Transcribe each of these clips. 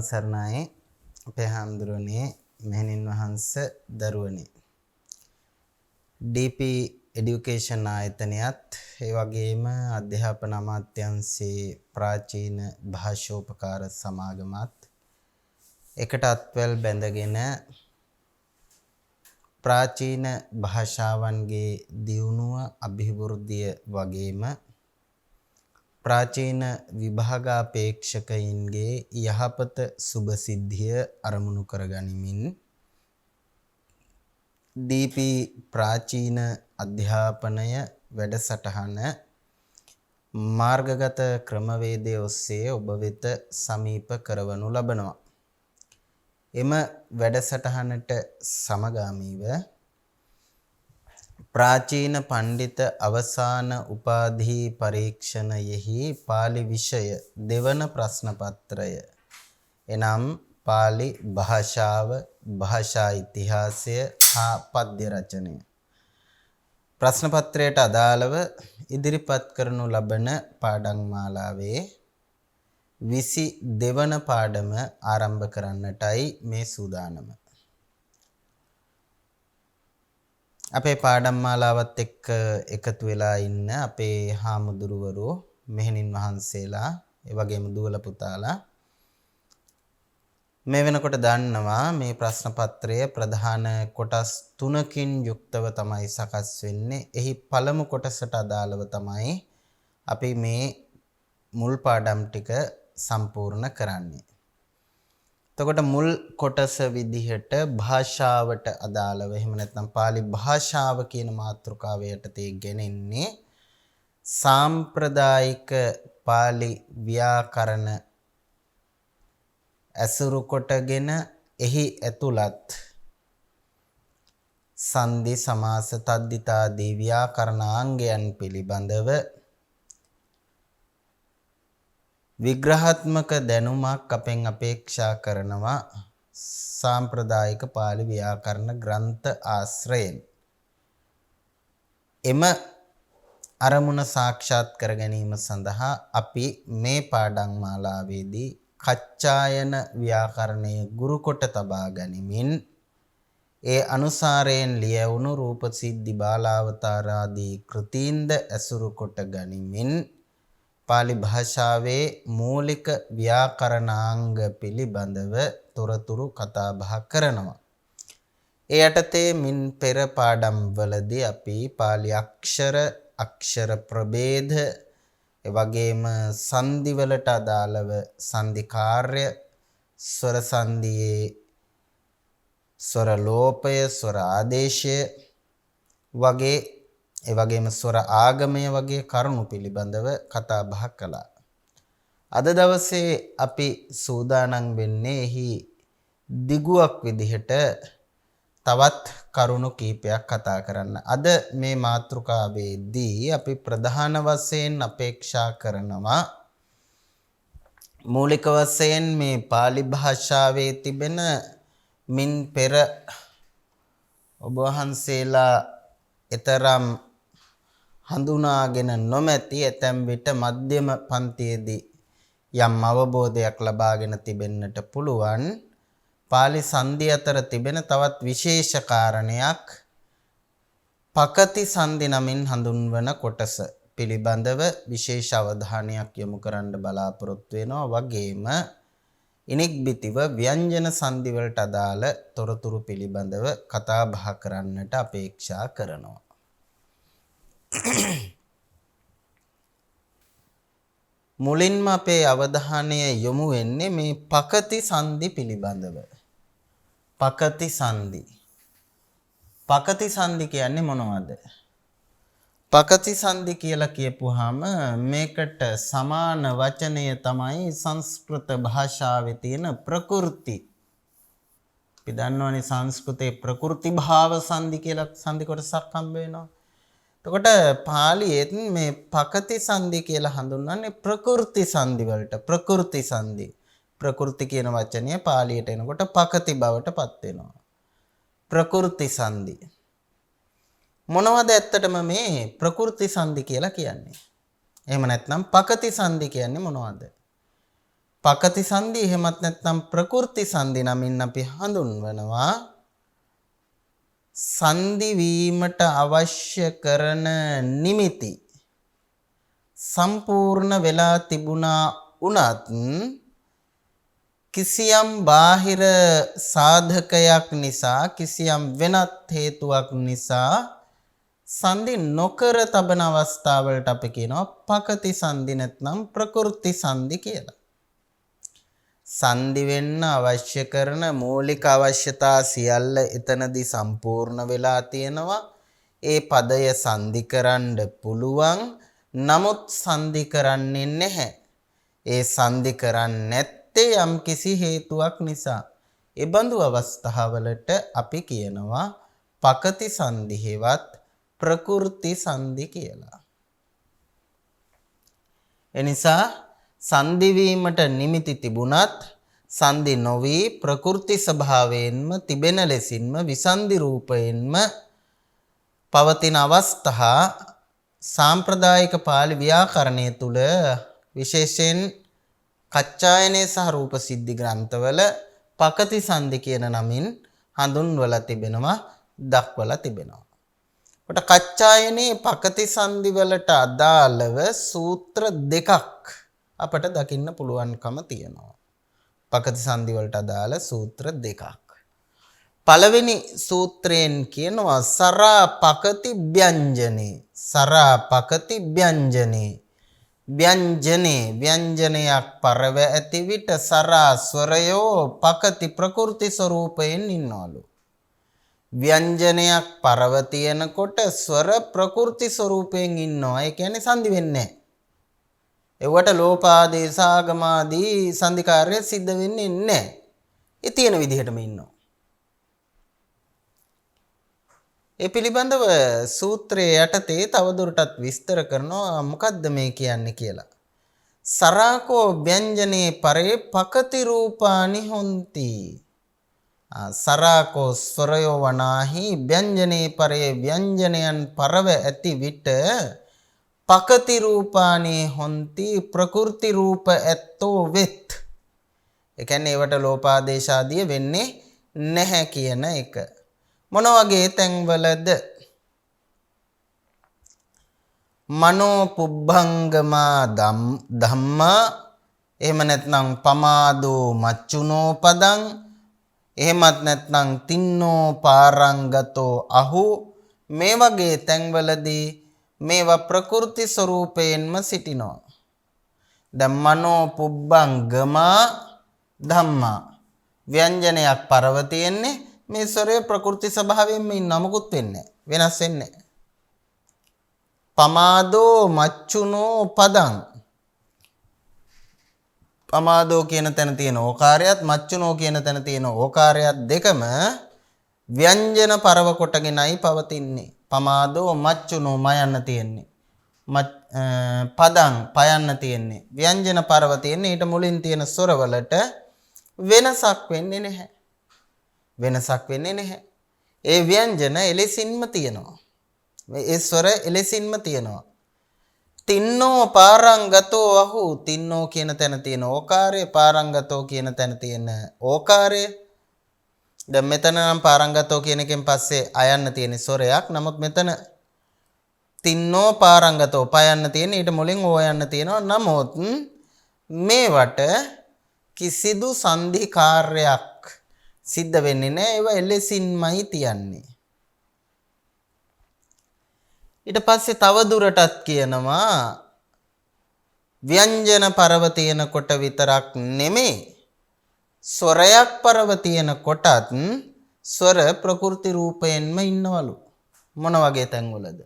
සරණයි අපේ හාමුදුරනේ මෙහෙණින් වහන්සේ දරුවනේ DP education ආයතනයත් ඒ වගේම අධ්‍යාපන අමාත්‍යාංශයේ ප්‍රාචීන භාෂෝපකාර සමාගමත් එකට අත්වැල් බැඳගෙන ප්‍රාචීන භාෂාවන්ගේ දියුණුව අභිවෘද්ධිය වගේම ප්‍රාචීන විභාගාපේක්ෂකයින්ගේ යහපත සුබ සිද්ධිය අරමුණු කරගනිමින් DP ප්‍රාචීන අධ්‍යාපනය වැඩසටහන මාර්ගගත ක්‍රමවේදය ඔස්සේ ඔබ වෙත සමීප කරවනු ලබනවා. එම වැඩසටහනට සමගාමීව ප්‍රාචීන පණ්ඩිත අවසාන උපාධි පරීක්ෂණයෙහි පාලි විෂය දෙවන ප්‍රශ්න පත්‍රය එනම් පාලි භාෂාව භාෂා ඉතිහාසය හා පද්‍ය රචනය ප්‍රශ්න පත්‍රයට අදාළව ඉදිරිපත් කරනු ලබන පාඩම් මාලාවේ 22 වන පාඩම ආරම්භ කරන්නටයි මේ සූදානම. අපේ පාඩම් මාලාවත් එක්ක එකතු වෙලා ඉන්න අපේ හාමුදුරුවෝ මෙහෙණින් වහන්සේලා ඒ වගේම දුවල පුතාලා මේ වෙනකොට දන්නවා මේ ප්‍රශ්න පත්‍රය ප්‍රධාන කොටස් 3කින් යුක්තව තමයි සකස් වෙන්නේ. එහි පළමු කොටසට අදාළව තමයි අපි මේ මුල් පාඩම් ටික සම්පූර්ණ කරන්නේ. එතකොට මුල් කොටස විදිහට භාෂාවට අදාළව එහෙම නැත්නම් පාලි භාෂාව කියන මාතෘකාව යටතේ ගෙනෙන්නේ සාම්ප්‍රදායික පාලි ව්‍යාකරණ ඇසුරු කොටගෙන එහි ඇතුළත් සංදි සමාස තද්දිතාදී ව්‍යාකරණාංගයන් පිළිබඳව විග්‍රහාත්මක දැනුමක් අපෙන් අපේක්ෂා කරනවා සාම්ප්‍රදායික පාලි ව්‍යාකරණ ග්‍රන්ථ ආශ්‍රයෙන්. එම අරමුණ සාක්ෂාත් කර ගැනීම සඳහා අපි මේ පාඩම් මාලාවේදී කච්චායන ව්‍යාකරණයේ ගුරු කොට තබා ගනිමින් ඒ අනුසාරයෙන් ලියවුණු රූපසිද්ධි බාලාවතාර ආදී කෘතීන්ද ඇසුරු කොට ගනිමින් පාලි භාෂාවේ මූලික ව්‍යාකරණාංග පිළිබඳව තොරතුරු කතා බහ කරනවා. ඒ යටතේ මින් පෙර පාඩම් වලදී අපි පාලි අක්ෂර ප්‍රභේද ඒ වගේම සංදි වලට අදාළව සංදි කාර්ය ස්වර සංදියේ ස්වර ලෝපය ස්වර ආදේශය වගේ ඒ වගේම ස්වර ආගමය වගේ කරුණු පිළිබඳව කතා බහ කළා. අද දවසේ අපි සූදානම් වෙන්නේ එහි දිගුවක් විදිහට තවත් කරුණු කීපයක් කතා කරන්න. අද මේ මාතෘකාවේදී අපි ප්‍රධාන වශයෙන් අපේක්ෂා කරනවා මූලික වශයෙන් මේ පාලි භාෂාවේ තිබෙන මින් පෙර ඔබ වහන්සේලා එතරම් හඳුනාගෙන නොමැති ඇතැම් විට මධ්‍යම පන්තියේදී යම් අවබෝධයක් ලබාගෙන තිබෙන්නට පුළුවන් පාලි සංදි අතර තිබෙන තවත් විශේෂ කාරණයක් පකති සංදි නමින් හඳුන්වන කොටස පිළිබඳව විශේෂ අවධානයක් යොමු කරන්න බලාපොරොත්තු වෙනවා. වගේම ඉනික්බිතිව ව්‍යංජන සංදි වලට අදාළ තොරතුරු පිළිබඳව කතා බහ කරන්නට අපේක්ෂා කරනවා. මුලින්ම අපේ අවධානය යොමු වෙන්නේ මේ පකති සංදි පිළිබඳව. පකති සංදි. පකති සංදි කියන්නේ මොනවද? පකති සංදි කියලා කියපුවාම මේකට සමාන වචනය තමයි සංස්කෘත භාෂාවේ තියෙන ප්‍රකෘති. අපි දන්නවනේ සංස්කෘතේ ප්‍රකෘති භාව සංදි කියලා සංදි කොටසක් හම්බ වෙනවා. එතකොට පාලියෙත් මේ පකති සංදි කියලා හඳුන්වන්නේ ප්‍රකෘති සංදි වලට. ප්‍රකෘති සංදි. ප්‍රකෘති කියන වචනය පාලියට එනකොට පකති බවට පත් වෙනවා. ප්‍රකෘති සංදි. මොනවද ඇත්තටම මේ ප්‍රකෘති සංදි කියලා කියන්නේ? එහෙම නැත්නම් පකති සංදි කියන්නේ මොනවද? පකති සංදි එහෙමත් නැත්නම් ප්‍රකෘති සංදි නමින් අපි හඳුන්වනවා සංදි වීමට අවශ්‍ය කරන නිමිති සම්පූර්ණ වෙලා තිබුණා උනත් කිසියම් බාහිර සාධකයක් නිසා කිසියම් වෙනත් හේතුවක් නිසා සංදි නොකර තබන අවස්ථාවලට අපි කියනවා පකති සංදි නැත්නම් ප්‍රකෘති සංදි කියලා. සංදි වෙන්න අවශ්‍ය කරන මූලික අවශ්‍යතා සියල්ල එතනදී සම්පූර්ණ වෙලා තියෙනවා. ඒ පදය සංදි කරන්න පුළුවන්. නමුත් සංදි කරන්නේ නැහැ. ඒ සංදි කරන්නේ නැත්තේ යම් කිසි හේතුවක් නිසා. ඒ බඳු අවස්ථාවලට අපි කියනවා පකති සංදි හේවත් ප්‍රකෘති සංදි කියලා. එනිසා සංදි වීමට නිමිති තිබුණත් සංදි නොවි ප්‍රකෘති ස්වභාවයෙන්ම තිබෙන ලෙසින්ම විසන්දි රූපයෙන්ම පවතින අවස්ථා සාම්ප්‍රදායික පාලි ව්‍යාකරණය තුල විශේෂයෙන් කච්චායනේ සහ රූප සිද්ධි ග්‍රන්ථවල පකති සංදි කියන නමින් හඳුන්වලා තිබෙනවා දක්වලා තිබෙනවා. කොට කච්චායනේ පකති සංදි වලට අදාළව සූත්‍ර දෙකක් අපට දකින්න පුළුවන්කම තියෙනවා. පකති සංදි වලට අදාළ සූත්‍ර දෙකක්. පළවෙනි සූත්‍රයෙන් කියනවා සරා පකති ව්‍යංජනේ. සරා පකති ව්‍යංජනේ. ව්‍යංජනයක් පරව ඇති විට සරා ස්වරයෝ පකති ප්‍රකෘති ස්වරූපයෙන් ඉන්නවලු. ව්‍යංජනයක් පරව තියෙනකොට ස්වර ප්‍රකෘති ස්වරූපයෙන් ඉන්නවා. ඒ කියන්නේ සංදි වෙන්නේ නැහැ. ඒවට ලෝපාදී සාගමාදී සංදි කාර්ය සිද්ධ වෙන්නේ නැහැ. ඒ තියෙන විදිහටම ඉන්නවා. ඒ පිළිබඳව සූත්‍රයේ යටතේ තවදුරටත් විස්තර කරනවා මොකද්ද මේ කියන්නේ කියලා. සරාකෝ ව්‍යංජනේ පරේ පකති රූපානි හොಂತಿ. සරාකෝ ස්වරයෝ වනාහි ව්‍යංජනේ පරේ ව්‍යංජනයන් පරව ඇති විට පකති රූපානි හොಂತಿ ප්‍රකෘති රූප ඇත්තෝ වෙත්. ඒ කියන්නේ ඒවට ලෝපාදේශ ආදිය වෙන්නේ නැහැ කියන එක. මොන වගේ තැන්වලද? මනෝ පුබ්බංගමා ධම්මා එහෙම නැත්නම් පමාදෝ මච්චුනෝ පදං එහෙමත් නැත්නම් තින්නෝ පාරංගතෝ අහු මේ වගේ තැන්වලදී මේවා ප්‍රකෘති ස්වરૂපයෙන්ම සිටිනවා. දැන් මනෝ පුබ්බංගමා ධම්මා ව්‍යංජනයක් පරව තියෙන්නේ මේ ස්වරය ප්‍රකෘති ස්වභාවයෙන්ම නමකුත් වෙන්නේ වෙනස් වෙන්නේ. පමාදෝ මච්චුනෝ පදං. පමාදෝ කියන තැන තියෙන ඕකාරයත් මච්චුනෝ කියන තැන තියෙන ඕකාරයත් දෙකම ව්‍යංජන පරව කොටගෙනයි පවතින්නේ. පමාදෝ මච්චුනෝ මයන්න තියෙන්නේ. පදං පයන්න තියෙන්නේ. ව්‍යංජන පරව තියෙන්නේ ඊට මුලින් තියෙන ස්වරවලට වෙනසක් වෙන්නේ නැහැ. වෙනසක් වෙන්නේ නැහැ. ඒ ව්‍යංජන එලෙසින්ම තියෙනවා. ඒ ස්වර එලෙසින්ම තියෙනවා. තින්නෝ පාරංගතෝ අහු තින්නෝ කියන තැන තියෙන ඕකාරය පාරංගතෝ කියන තැන තියෙන ඕකාරය. දැන් මෙතන නම් පාරංගතෝ කියන එකෙන් පස්සේ අයන්න තියෙන ස්වරයක්. නමුත් මෙතන තින්නෝ පාරංගතෝ පයන්න තියෙන ඊට මුලින් ඕ යන්න තියෙනවා. නමුත් මේවට කිසිදු සංධි කාර්යයක් සිද්ධ වෙන්නේ නැහැ. ඒවා එලෙසින්මයි තියන්නේ. ඊට පස්සේ තව දුරටත් කියනවා ව්‍යංජන පරව තියෙනකොට විතරක් නෙමෙයි ස්වරයක් පරව තියෙනකොටත් ස්වර ප්‍රකෘති රූපයෙන්ම ඉන්නවලු. මොන වගේ තැන්වලද?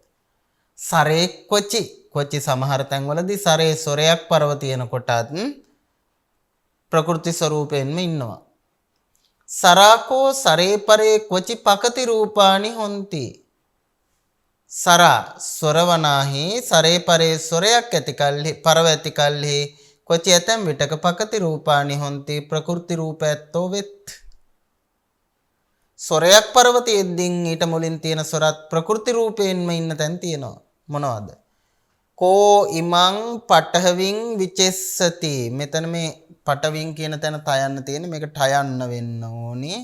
සරේ කොචි සමහර තැන්වලදී සරේ ස්වරයක් පරව තියෙනකොටත් ප්‍රකෘති ස්වරූපයෙන්ම ඉන්නවා. සරාකෝ සරේ පරේ කොචි පකති රූපානි හොಂತಿ. සරා ස්වරවනාහි සරේ පරේ ස්වරයක් ඇති කල්හි පරව ඇති කල්හි කොචි ඇතැම් විටක පකති රූපානි හොಂತಿ ප්‍රකෘති රූප ඇත්තෝ වෙත්. ස්වරයක් පරවතියෙද්දින් ඊට මුලින් තියෙන ස්වරත් ප්‍රකෘති රූපයෙන්ම ඉන්න තැන් තියෙනවා. මොනවද? කෝ ඉමං පඨවින් විචෙස්සති. මෙතන මේ පඨවින් කියන තැන තයන්න තියෙන්නේ. මේක ඨයන්න වෙන්න ඕනේ.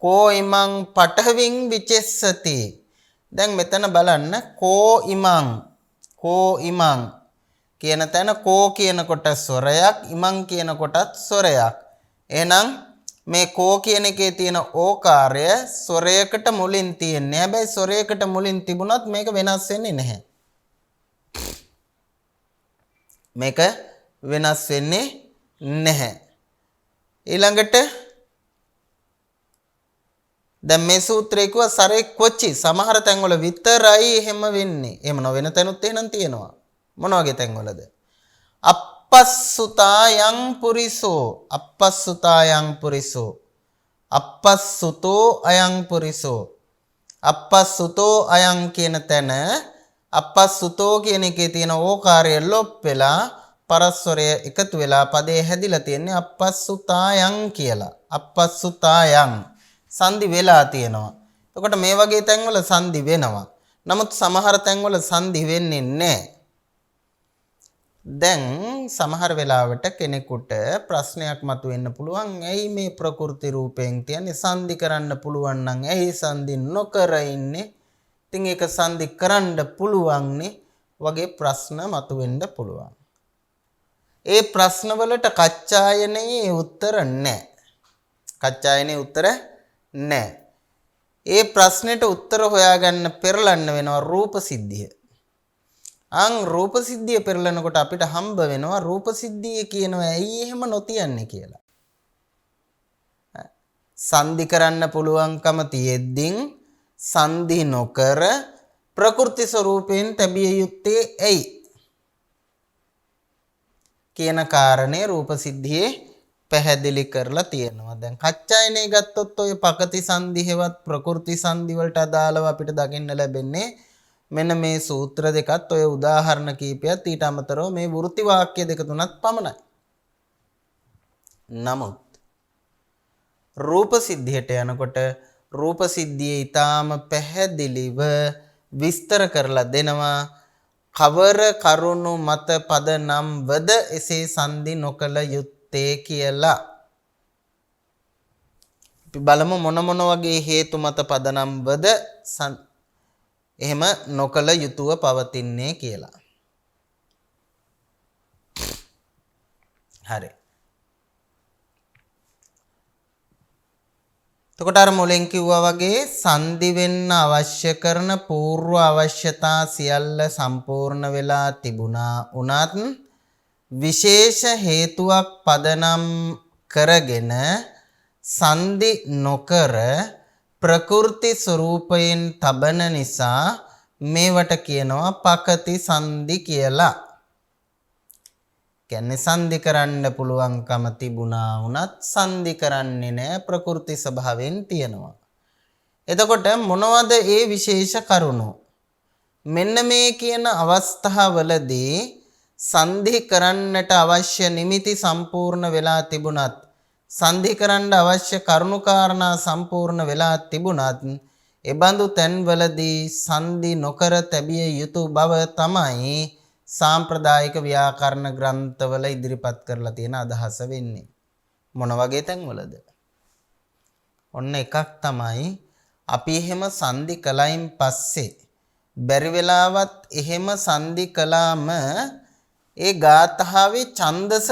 කෝ ඉමං පඨවින් විචෙස්සති. දැන් මෙතන බලන්න කෝ ඉමං කියන තැන කෝ කියන කොට ස්වරයක් ඉමං කියන කොටත් ස්වරයක්. එහෙනම් මේ කෝ කියන එකේ තියෙන ඕකාරය ස්වරයකට මුලින් තියෙන්නේ. හැබැයි ස්වරයකට මුලින් තිබුණත් මේක වෙනස් වෙන්නේ නැහැ. මේක වෙනස් වෙන්නේ නැහැ. ඊළඟට දැන් මේ සූත්‍රයේ කිව්වා සරේ කොච්චි සමහර තැන්වල විතරයි එහෙම වෙන්නේ. එහෙම නොවෙන තැනුත් එහෙනම් තියෙනවා. මොන වගේ තැන්වලද? අපස්සුතායන් පුරිසෝ අපස්සුතෝ අයං පුරිසෝ අපස්සුතෝ අයං කියන තැන අපස්සුතෝ කියන එකේ තියෙන ඕකාරය ලොප් වෙලා පරස්වරය එකතු වෙලා පදේ හැදිලා තියෙන්නේ අපස්සුතායන් කියලා. අපස්සුතායන් සංදි වෙලා තියෙනවා. එතකොට මේ වගේ තැන්වල සංදි වෙනවා. නමුත් සමහර තැන්වල සංදි වෙන්නේ නැහැ. දැන් සමහර වෙලාවට කෙනෙකුට ප්‍රශ්නයක් මතුවෙන්න පුළුවන්. ඇයි මේ ප්‍රකෘති රූපයෙන් තියන්නේ සංදි කරන්න පුළුවන් නම් ඇයි සංදි නොකර ඉන්නේ? ඉතින් ඒක සංදි කරන්න පුළුවන්නේ වගේ ප්‍රශ්න මතුවෙන්න පුළුවන්. ඒ ප්‍රශ්න වලට කච්චායනයේ උත්තර නැහැ. කච්චායනයේ උත්තර නැහැ. ඒ ප්‍රශ්නෙට උත්තර හොයාගන්න පෙරලන්න වෙනවා රූප සිද්ධිය. රූප සිද්ධිය පෙරලනකොට අපිට හම්බ වෙනවා රූප සිද්ධිය කියනවා ඇයි එහෙම නොතියන්නේ කියලා. සංදි කරන්න පුළුවන්කම තියෙද්දී සංදි නොකර ප්‍රකෘති ස්වરૂපයෙන් තැබිය යුත්තේ ඇයි කියන කාරණේ රූප සිද්ධියේ පැහැදිලි කරලා තියෙනවා. දැන් කච්චායනේ ගත්තොත් ඔය පකති සංදි හෙවත් ප්‍රකෘති සංදි වලට අදාළව අපිට දකින්න ලැබෙන්නේ මෙන්න මේ සූත්‍ර දෙකත් ඔය උදාහරණ කීපයත් ඊට අමතරව මේ වෘත්ති වාක්‍ය දෙක තුනක් පමණයි. නමුත් රූප සිද්ධියට යනකොට රූප සිද්ධියේ ඊටාම පැහැදිලිව විස්තර කරලා දෙනවා කවර කරුණු මත පදනම් වද එසේ සංදි නොකළ යුත්තේ කියලා. අපි බලමු මොන වගේ හේතු මත පදනම් වද එහෙම නොකළ යුතුව පවතින්නේ කියලා. හරි. එතකොට අර මුලින් කිව්වා වගේ සංදි වෙන්න අවශ්‍ය කරන పూర్ව අවශ්‍යතා සියල්ල සම්පූර්ණ වෙලා තිබුණා උනත් විශේෂ හේතුවක් පදනම් කරගෙන සංදි නොකර ප්‍රකෘති ස්වરૂපයෙන් තබන නිසා මේවට කියනවා පකති සංදි කියලා. කියන්නේ සංදි කරන්න පුළුවන්කම තිබුණා වුණත් සංදි කරන්නේ නැහැ ප්‍රකෘති ස්වභාවයෙන් තියෙනවා. එතකොට මොනවද ඒ විශේෂ කරුණු? මෙන්න මේ කියන අවස්ථාවවලදී සංදි කරන්නට අවශ්‍ය නිමිති සම්පූර්ණ වෙලා තිබුණත් සංදි කරන්න අවශ්‍ය කරුණු කාරණා සම්පූර්ණ වෙලා තිබුණත් එබඳු තැන්වලදී සංදි නොකර තැබිය යුතු බව තමයි සාම්ප්‍රදායික ව්‍යාකරණ ග්‍රන්ථවල ඉදිරිපත් කරලා තියෙන අදහස වෙන්නේ. මොන වගේ තැන්වලද? ඔන්න එකක් තමයි අපි එහෙම සංදි කලයින් පස්සේ බැරි වෙලාවත් එහෙම සංදි කළාම ඒ ගාථාවේ ඡන්දස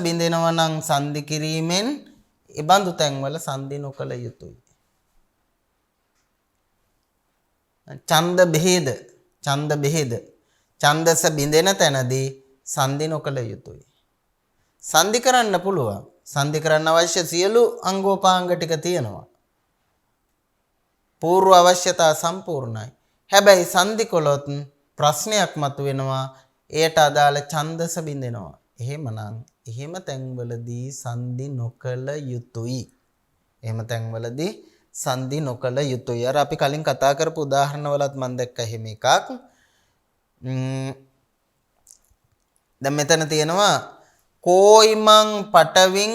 බිඳෙනවා නම් සංදි කිරීමෙන් ඒ බඳු තැන්වල සංදි නොකළ යුතුයි. ඡන්ද බෙහෙද ඡන්දස බිඳෙන තැනදී සංදි නොකළ යුතුයි. සංදි කරන්න පුළුවන්. සංදි කරන්න අවශ්‍ය සියලු අංගෝපාංග ටික තියෙනවා. పూర్ව අවශ්‍යතා සම්පූර්ණයි. හැබැයි සංදි කළොත් ප්‍රශ්නයක් මතුවෙනවා. එයට අදාළ ඡන්දස බිඳෙනවා. එහෙමනම් එහෙම තැන්වලදී සංදි නොකළ යුතුයි. සංදි නොකළ යුතුයි. අර අපි කලින් කතා කරපු උදාහරණවලත් මම දැක්ක එහෙම එකක්. දැන් මෙතන තියෙනවා කෝයිමං පටවින්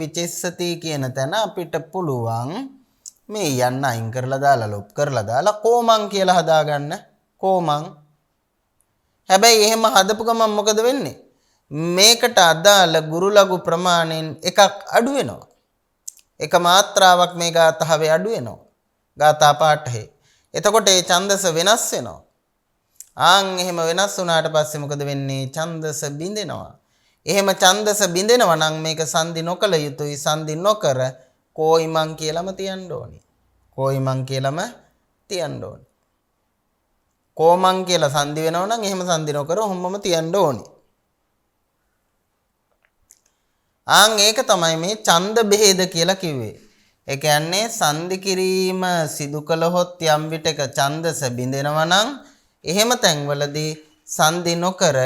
විචෙස්සති කියන තැන අපිට පුළුවන් මේ යන්න අයින් කරලා දාලා ලොප් කරලා දාලා කොමං කියලා හදාගන්න කොමං. හැබැයි එහෙම හදපු ගමන් මොකද වෙන්නේ? මේකට අදාළ ගුරු ලඝු ප්‍රමාණයෙන් එකක් අඩු වෙනවා. එක මාත්‍රාවක් මේ ගාථාවේ අඩු වෙනවා. ගාථා පාඨයේ. එතකොට ඒ ඡන්දස වෙනස් වෙනවා. ආන් එහෙම වෙනස් වුණාට පස්සේ මොකද වෙන්නේ? ඡන්දස බිඳෙනවා. එහෙම ඡන්දස බිඳෙනවා නම් මේක සංදි නොකළ යුතුයි. සංදි නොකර කොයිමන් කියලාම තියන්න ඕනි. කොයිමන් කියලාම තියන්න ඕනි. කොමන් කියලා සංදි වෙනවා නම් එහෙම සංදි නොකර ඔහොමම තියන්න ඕනි. ආන් ඒක තමයි මේ ඡන්ද බෙහෙද කියලා කිව්වේ. ඒ කියන්නේ සංදි කිරීම සිදු කළහොත් යම් විටක ඡන්දස බිඳෙනවා නම් එහෙම තැන්වලදී සංදි නොකර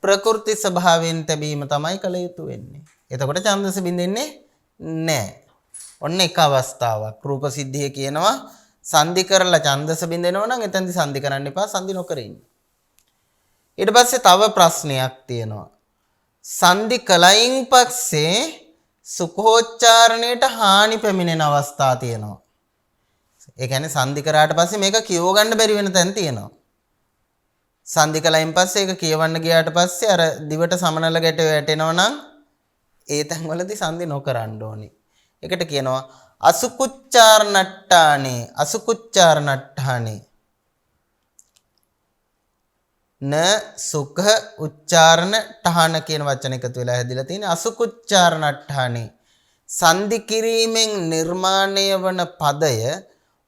ප්‍රකෘති ස්වභාවයෙන් තැබීම තමයි කළ යුතු වෙන්නේ. එතකොට ඡන්දස බිඳෙන්නේ නැහැ. ඔන්න එක අවස්ථාවක් රූප සිද්ධිය කියනවා සංදි කරලා ඡන්දස බිඳෙනවා නම් එතෙන්දි සංදි කරන්න එපා, සංදි නොකර ඉන්න. ඊට පස්සේ තව ප්‍රශ්නයක් තියෙනවා. සංදි කලයින් පස්සේ සුඛෝච්චාරණයට හානි පැමිණෙන අවස්ථා තියෙනවා. ඒ කියන්නේ සංදි කරාට පස්සේ මේක කියව ගන්න බැරි වෙන තැන් තියෙනවා. සංදි කලයින් පස්සේ ඒක කියවන්න ගියාට පස්සේ අර දිවට සමනල ගැට වැටෙනවා නම් ඒ තැන්වලදී සංදි නොකරන්න ඕනි. ඒකට කියනවා අසුකුච්චාරණට්ටානේ. අසුකුච්චාරණට්ටානේ න සුඛ උච්චාරණ ඨාන කියන වචන එකතු වෙලා හැදිලා තියෙන අසුකුච්චාරණට්ඨානේ. සංදි කිරීමෙන් නිර්මාණය වන පදය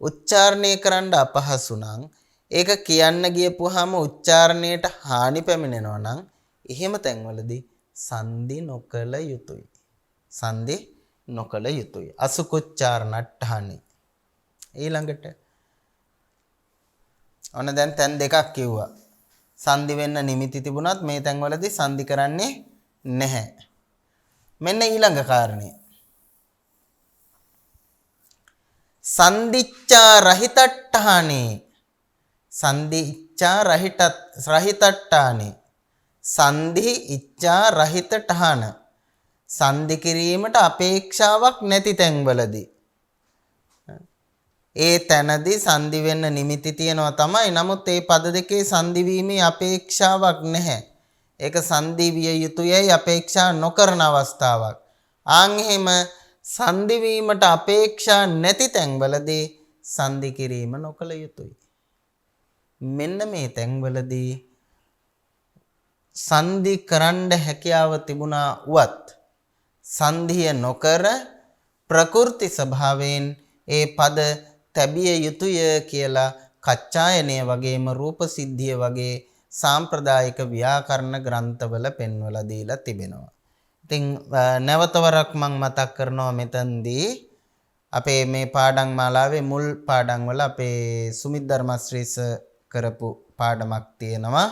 උච්චාරණය කරන්න අපහසු නම් ඒක කියන්න ගියපුවාම උච්චාරණයට හානි පැමිණෙනවා නම් එහෙම තැන්වලදී සංදි නොකළ යුතුයි. සංදි නොකළ යුතුයි. අසුකුච්චාරණට්ඨානේ. ඊළඟට ඔන්න දැන් තැන් දෙකක් කිව්වා. සංදි වෙන්න නිමිති තිබුණත් මේ තැන්වලදී සංදි කරන්නේ නැහැ. මෙන්න ඊළඟ කාරණේ. සංදිච්ඡා රහිතට්ඨානේ. සංදිච්ඡා රහිතට්ඨානේ. සංදි ඉච්ඡා රහිතට්ඨාන. සංදි කිරීමට අපේක්ෂාවක් නැති තැන්වලදී ඒ තැනදී සංදි වෙන්න නිමිති තියෙනවා තමයි. නමුත් ඒ පද දෙකේ සංදි වීමේ අපේක්ෂාවක් නැහැ. ඒක සංදි විය යුතුයයි අපේක්ෂා නොකරන අවස්ථාවක්. ආන් එහෙම සංදි වීමට අපේක්ෂා නැති තැන්වලදී සංදි කිරීම නොකළ යුතුයි. මෙන්න මේ තැන්වලදී සංදි කරන්න හැකියාව තිබුණා වුවත් සංධිය නොකර ප්‍රකෘති ස්වභාවයෙන් ඒ පද තැබිය යුතුය කියලා කච්චායනය වගේම රූප සිද්ධිය වගේ සාම්ප්‍රදායික ව්‍යාකරණ ග්‍රන්ථවල පෙන්වලා දීලා තිබෙනවා. ඉතින් නැවතවරක් මම මතක් කරනවා මෙතනදී අපේ මේ පාඩම් මාලාවේ මුල් පාඩම් වල අපේ සුමිත් ධර්මශ්‍රීස කරපු පාඩමක් තියෙනවා.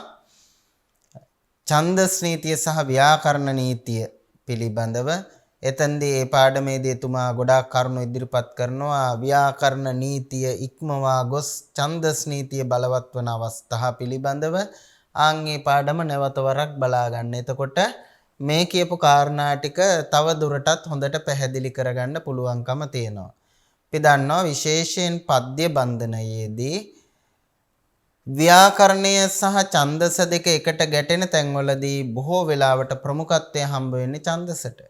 ඡන්දස් නීතිය සහ ව්‍යාකරණ නීතිය පිළිබඳව. එතෙන්දී ඒ පාඩමේදී එතුමා ගොඩාක් කරුණු ඉදිරිපත් කරනවා. ව්‍යාකරණ නීතිය ඉක්මවා ගොස් ඡන්දස් නීතිය බලවත් වන අවස්ථා පිළිබඳව. ආන්ගේ පාඩම නැවතවරක් බලා ගන්න. එතකොට මේ කියපු කාරණා ටික තව දුරටත් හොඳට පැහැදිලි කරගන්න පුළුවන්කම තියෙනවා. අපි දන්නවා විශේෂයෙන් පද්‍ය බන්ධනයේදී ව්‍යාකරණය සහ ඡන්දස දෙක එකට ගැටෙන තැන්වලදී බොහෝ වෙලාවට ප්‍රමුඛත්වය හම්බ වෙන්නේ ඡන්දසට.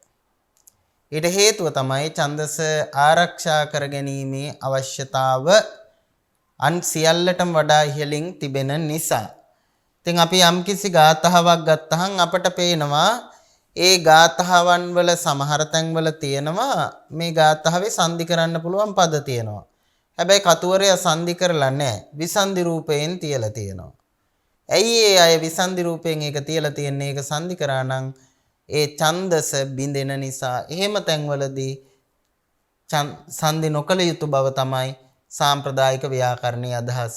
ඊට හේතුව තමයි ඡන්දස ආරක්ෂා කර ගැනීමේ අවශ්‍යතාව අන් සියල්ලටම වඩා ඉහළින් තිබෙන නිසා. ඉතින් අපි යම්කිසි ගාථාවක් ගත්තහම අපට පේනවා ඒ ගාථාවන් වල සමහර තැන්වල තියෙනවා මේ ගාථාවේ සංදි කරන්න පුළුවන් පද තියෙනවා. හැබැයි කතුවරයා සංදි කරලා නැහැ. විසන්දි රූපයෙන් තියලා තියෙනවා. ඇයි ඒ අය විසන්දි රූපයෙන් ඒක තියලා තියන්නේ? ඒක සංදි කරා නම් ඒ ඡන්දස බිඳෙන නිසා. එහෙම තැන්වලදී සංදි නොකළ යුතු බව තමයි සාම්ප්‍රදායික ව්‍යාකරණයේ අදහස.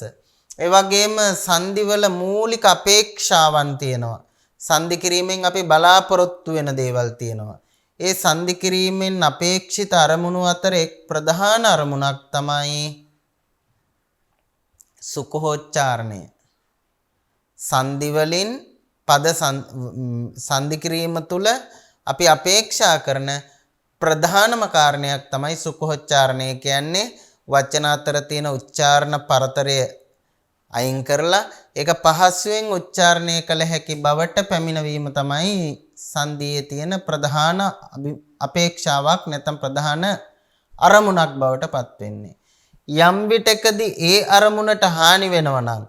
ඒ වගේම සංදිවල මූලික අපේක්ෂාවන් තියෙනවා. සංදි කිරීමෙන් අපි බලාපොරොත්තු වෙන දේවල් තියෙනවා. ඒ සංදි කිරීමෙන් අපේක්ෂිත අරමුණු අතර එක් ප්‍රධාන අරමුණක් තමයි සුඛෝච්චාරණය. සංදි වලින් පද සංදි කිරීම තුළ අපි අපේක්ෂා කරන ප්‍රධානම කාරණයක් තමයි සුඛෝච්චාරණය කියන්නේ. වචන අතර තියෙන උච්චාරණ පරතරය අයින් කරලා ඒක පහසුවෙන් උච්චාරණය කළ හැකි බවට පැමිණවීම තමයි සංධියේ තියෙන ප්‍රධාන අපේක්ෂාවක් නැත්නම් ප්‍රධාන අරමුණක් බවට පත් වෙන්නේ. යම් විටකදී ඒ අරමුණට හානි වෙනවා නම්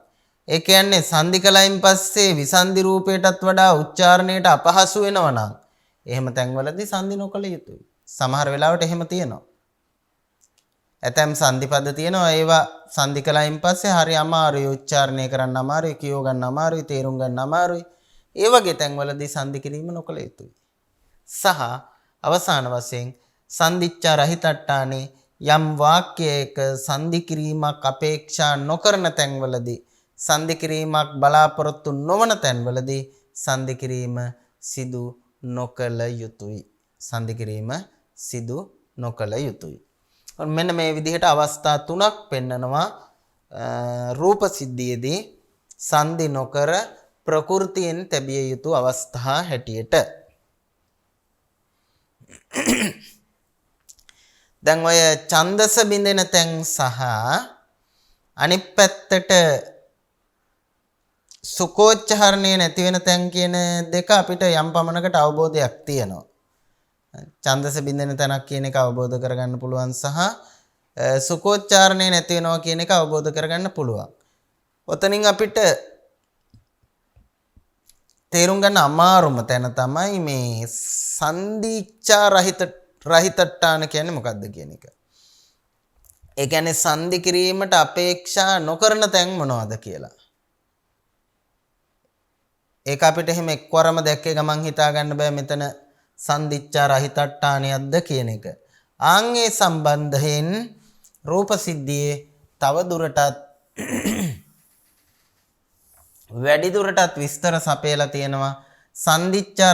ඒ කියන්නේ සංධි කලයින් පස්සේ විසන්ධි රූපයටත් වඩා උච්චාරණයට අපහසු වෙනවා නම් එහෙම තැන්වලදී සංධි නොකළ යුතුයි. සමහර වෙලාවට එහෙම තියෙනවා. ඇතැම් සංධි පද තියෙනවා ඒවා සංධි කලයින් පස්සේ හරි අමාරුයි උච්චාරණය කරන්න අමාරුයි කියව ගන්න අමාරුයි තේරුම් ගන්න අමාරුයි. ඒ වගේ තැන්වලදී සංධි කිරීම නොකළ යුතුයි. සහ අවසාන වශයෙන් සංදිච්ඡා රහිතට්ටානේ යම් වාක්‍යයක සංධි කිරීමක් අපේක්ෂා නොකරන තැන්වලදී සංධි කිරීමක් බලාපොරොත්තු නොවන තැන්වලදී සංධි කිරීම සිදු නොකළ යුතුයි. සංධි කිරීම සිදු නොකළ යුතුයි. මෙන්න මේ විදිහට අවස්ථා තුනක් පෙන්නනවා රූප සිද්ධියේදී සංධි නොකර ප්‍රകൃතියෙන් තැබිය යුතු අවස්ථා හැටියට. දැන් ඔය ඡන්දස බින්දෙන තැන් සහ අනිත් පැත්තට සුකෝච්චාරණය නැති වෙන තැන් කියන දෙක අපිට යම් පමණකට අවබෝධයක් තියෙනවා. ඡන්දස බින්දෙන තැනක් කියන එක අවබෝධ කරගන්න පුළුවන් සහ සුකෝච්චාරණය නැති වෙනවා කියන එක අවබෝධ කරගන්න පුළුවන්. ඔතනින් අපිට තේරුම් ගන්න අමාරුම තැන තමයි මේ සංදිච්ඡා රහිතට්ටාන කියන්නේ මොකක්ද කියන එක. ඒ කියන්නේ සංදි කිරීමට අපේක්ෂා නොකරන තැන් මොනවද කියලා. ඒක අපිට එහෙම එක්වරම දැක්කේ ගමන් හිතා ගන්න බෑ මෙතන සංදිච්ඡා රහිතට්ටානියක්ද කියන එක. ආන්ගේ සම්බන්ධයෙන් රූප සිද්ධියේ තව දුරටත් වැඩි දුරටත් විස්තර සපයලා තියෙනවා. සංදිච්ඡා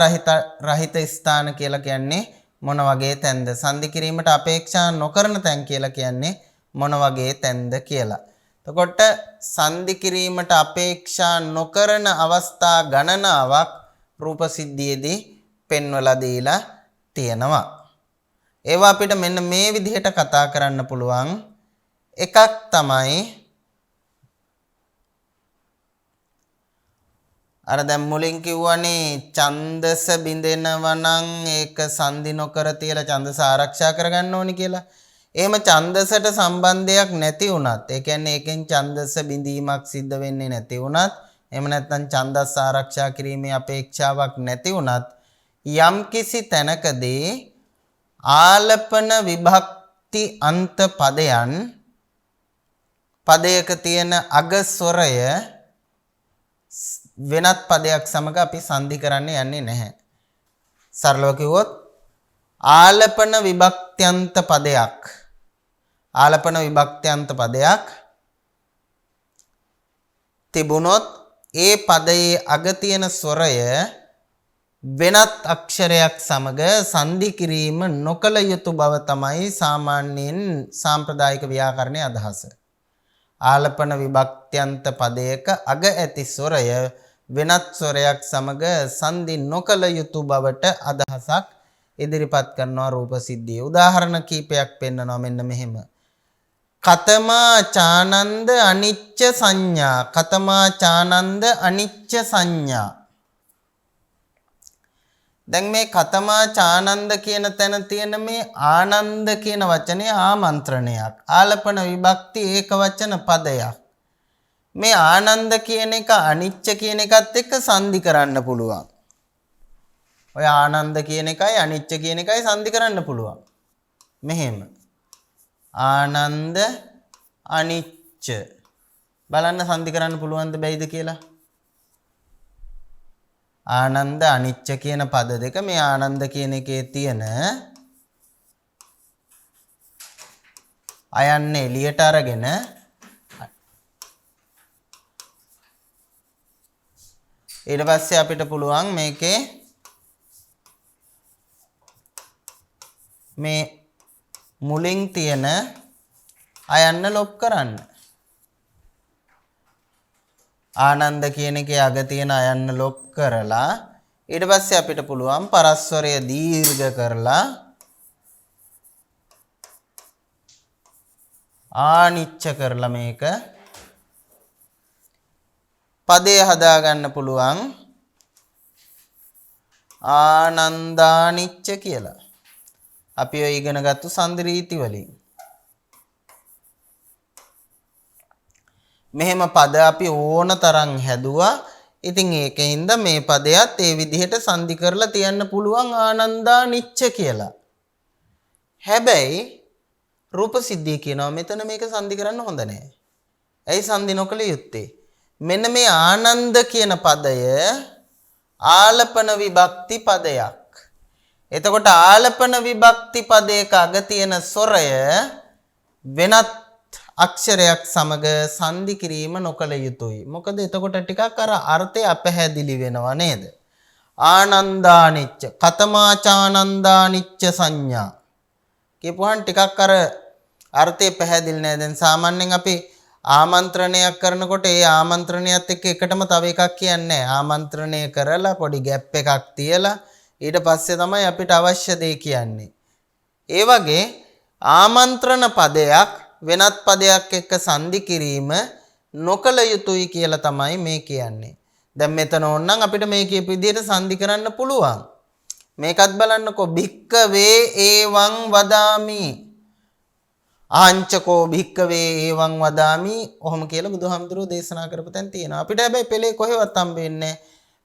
රහිත ස්ථාන කියලා කියන්නේ මොන වගේ තැන්ද? සංදි කිරීමට අපේක්ෂා නොකරන තැන් කියලා කියන්නේ මොන වගේ තැන්ද කියලා. එතකොට සංදි කිරීමට අපේක්ෂා නොකරන අවස්ථා ගණනාවක් රූප සිද්ධියේදී පෙන්වලා දීලා තියෙනවා. ඒවා අපිට මෙන්න මේ විදිහට කතා කරන්න පුළුවන්. එකක් තමයි අර දැන් මුලින් කිව්වනේ ඡන්දස බින්දෙනවා නම් ඒක සංදි නොකර තියලා ඡන්දස ආරක්ෂා කරගන්න ඕනි කියලා. එහෙම ඡන්දසට සම්බන්ධයක් නැති වුණත් ඒ කියන්නේ ඒකෙන් ඡන්දස බිඳීමක් සිද්ධ වෙන්නේ නැති වුණත් එහෙම නැත්නම් ඡන්දස් ආරක්ෂා කිරීමේ අපේක්ෂාවක් නැති වුණත් යම් කිසි තැනකදී ආලපන විභක්ති අන්ත පදයන් පදයක තියෙන අග ස්වරය වෙනත් පදයක් සමග අපි සංධි කරන්න යන්නේ නැහැ. සරලව කිව්වොත් ආලපන විභක්ත්‍යන්ත පදයක් ආලපන විභක්ත්‍යන්ත පදයක් තිබුණොත් ඒ පදයේ අග තියෙන ස්වරය වෙනත් අක්ෂරයක් සමග සංධි කිරීම නොකළ යුතු බව තමයි සාමාන්‍යයෙන් සාම්ප්‍රදායික ව්‍යාකරණයේ අදහස. ආලපන විභක්ත්‍යන්ත පදයක අග ඇති ස්වරය වෙනත් ස්වරයක් සමග සංධි නොකළ යුතු බවට අදහසක් ඉදිරිපත් කරනවා රූප සිද්ධියේ. උදාහරණ කීපයක් පෙන්නනවා මෙන්න මෙහෙම. කතමා චානන්ද අනිච්ච සංඥා. කතමා චානන්ද අනිච්ච සංඥා. දැන් මේ කතමා චානන්ද කියන තැන තියෙන මේ ආනන්ද කියන වචනේ ආමන්ත්‍රණයක්. ආලපන විභක්ති ඒක වචන පදයක්. මේ ආනන්ද කියන එක අනිච්ච කියන එකත් එක්ක සංධි කරන්න පුළුවන්. ඔය ආනන්ද කියන එකයි අනිච්ච කියන එකයි සංධි කරන්න පුළුවන්. මෙහෙම. ආනන්ද අනිච්ච. බලන්න සංධි කරන්න පුළුවන්ද බැයිද කියලා. ආනන්ද අනිච්ච කියන පද දෙක මේ ආනන්ද කියන එකේ තියෙන අයන්න එළියට අරගෙන ඊට පස්සේ අපිට පුළුවන් මේකේ මේ මුලින් තියෙන අයන්න ලොප් කරන්න. ආනන්ද කියන එකේ අග තියෙන අයන්න ලොප් කරලා ඊට පස්සේ අපිට පුළුවන් පරස්වරය දීර්ඝ කරලා ආනිච්ච කරලා මේක පදේ හදා ගන්න පුළුවන් ආනන්දානිච්ච කියලා. අපි ඔය ඉගෙන ගත්තු සංදි රීති වලින්. මෙහෙම පද අපි ඕන තරම් හැදුවා. ඉතින් ඒකින්ද මේ පදයට ඒ විදිහට සංදි කරලා තියන්න පුළුවන් ආනන්දානිච්ච කියලා. හැබැයි රූපසිද්ධිය කියනවා මෙතන මේක සංදි කරන්න හොඳ නැහැ. ඇයි සංදි නොකළ යුත්තේ? මෙන්න මේ ආනන්ද කියන පදය ආලපන විභක්ති පදයක්. එතකොට ආලපන විභක්ති පදයක අග තියෙන ස්වරය වෙනත් අක්ෂරයක් සමග සංදි කිරීම නොකළ යුතුයි. මොකද එතකොට ටිකක් අර අර්ථය අපැහැදිලි වෙනවා නේද? ආනන්දානිච්ච කතමාචානන්දානිච්ච සංඥා කියපුවාන් ටිකක් අර අර්ථය පැහැදිලි නෑ. දැන් සාමාන්‍යයෙන් අපි ආමන්ත්‍රණයක් කරනකොට ඒ ආමන්ත්‍රණයත් එක්ක එකටම තව එකක් කියන්නේ ආමන්ත්‍රණය කරලා පොඩි ગેප් එකක් තියලා ඊට පස්සේ තමයි අපිට අවශ්‍ය දේ කියන්නේ. ඒ වගේ ආමන්ත්‍රණ පදයක් වෙනත් පදයක් එක්ක සංදි කිරීම නොකළ යුතුයි කියලා තමයි මේ කියන්නේ. දැන් මෙතන ඕනනම් අපිට මේ කියපු විදිහට සංදි කරන්න පුළුවන්. මේකත් බලන්නකෝ භික්කවේ ඒවං වදාමි. ආංචකෝ භික්කවේ ඒවං වදාමි. ඔහොම කියලා බුදුහාමුදුරුවෝ දේශනා කරපු තැන් තියෙනවා. අපිට හැබැයි පෙළේ කොහෙවත් හම්බෙන්නේ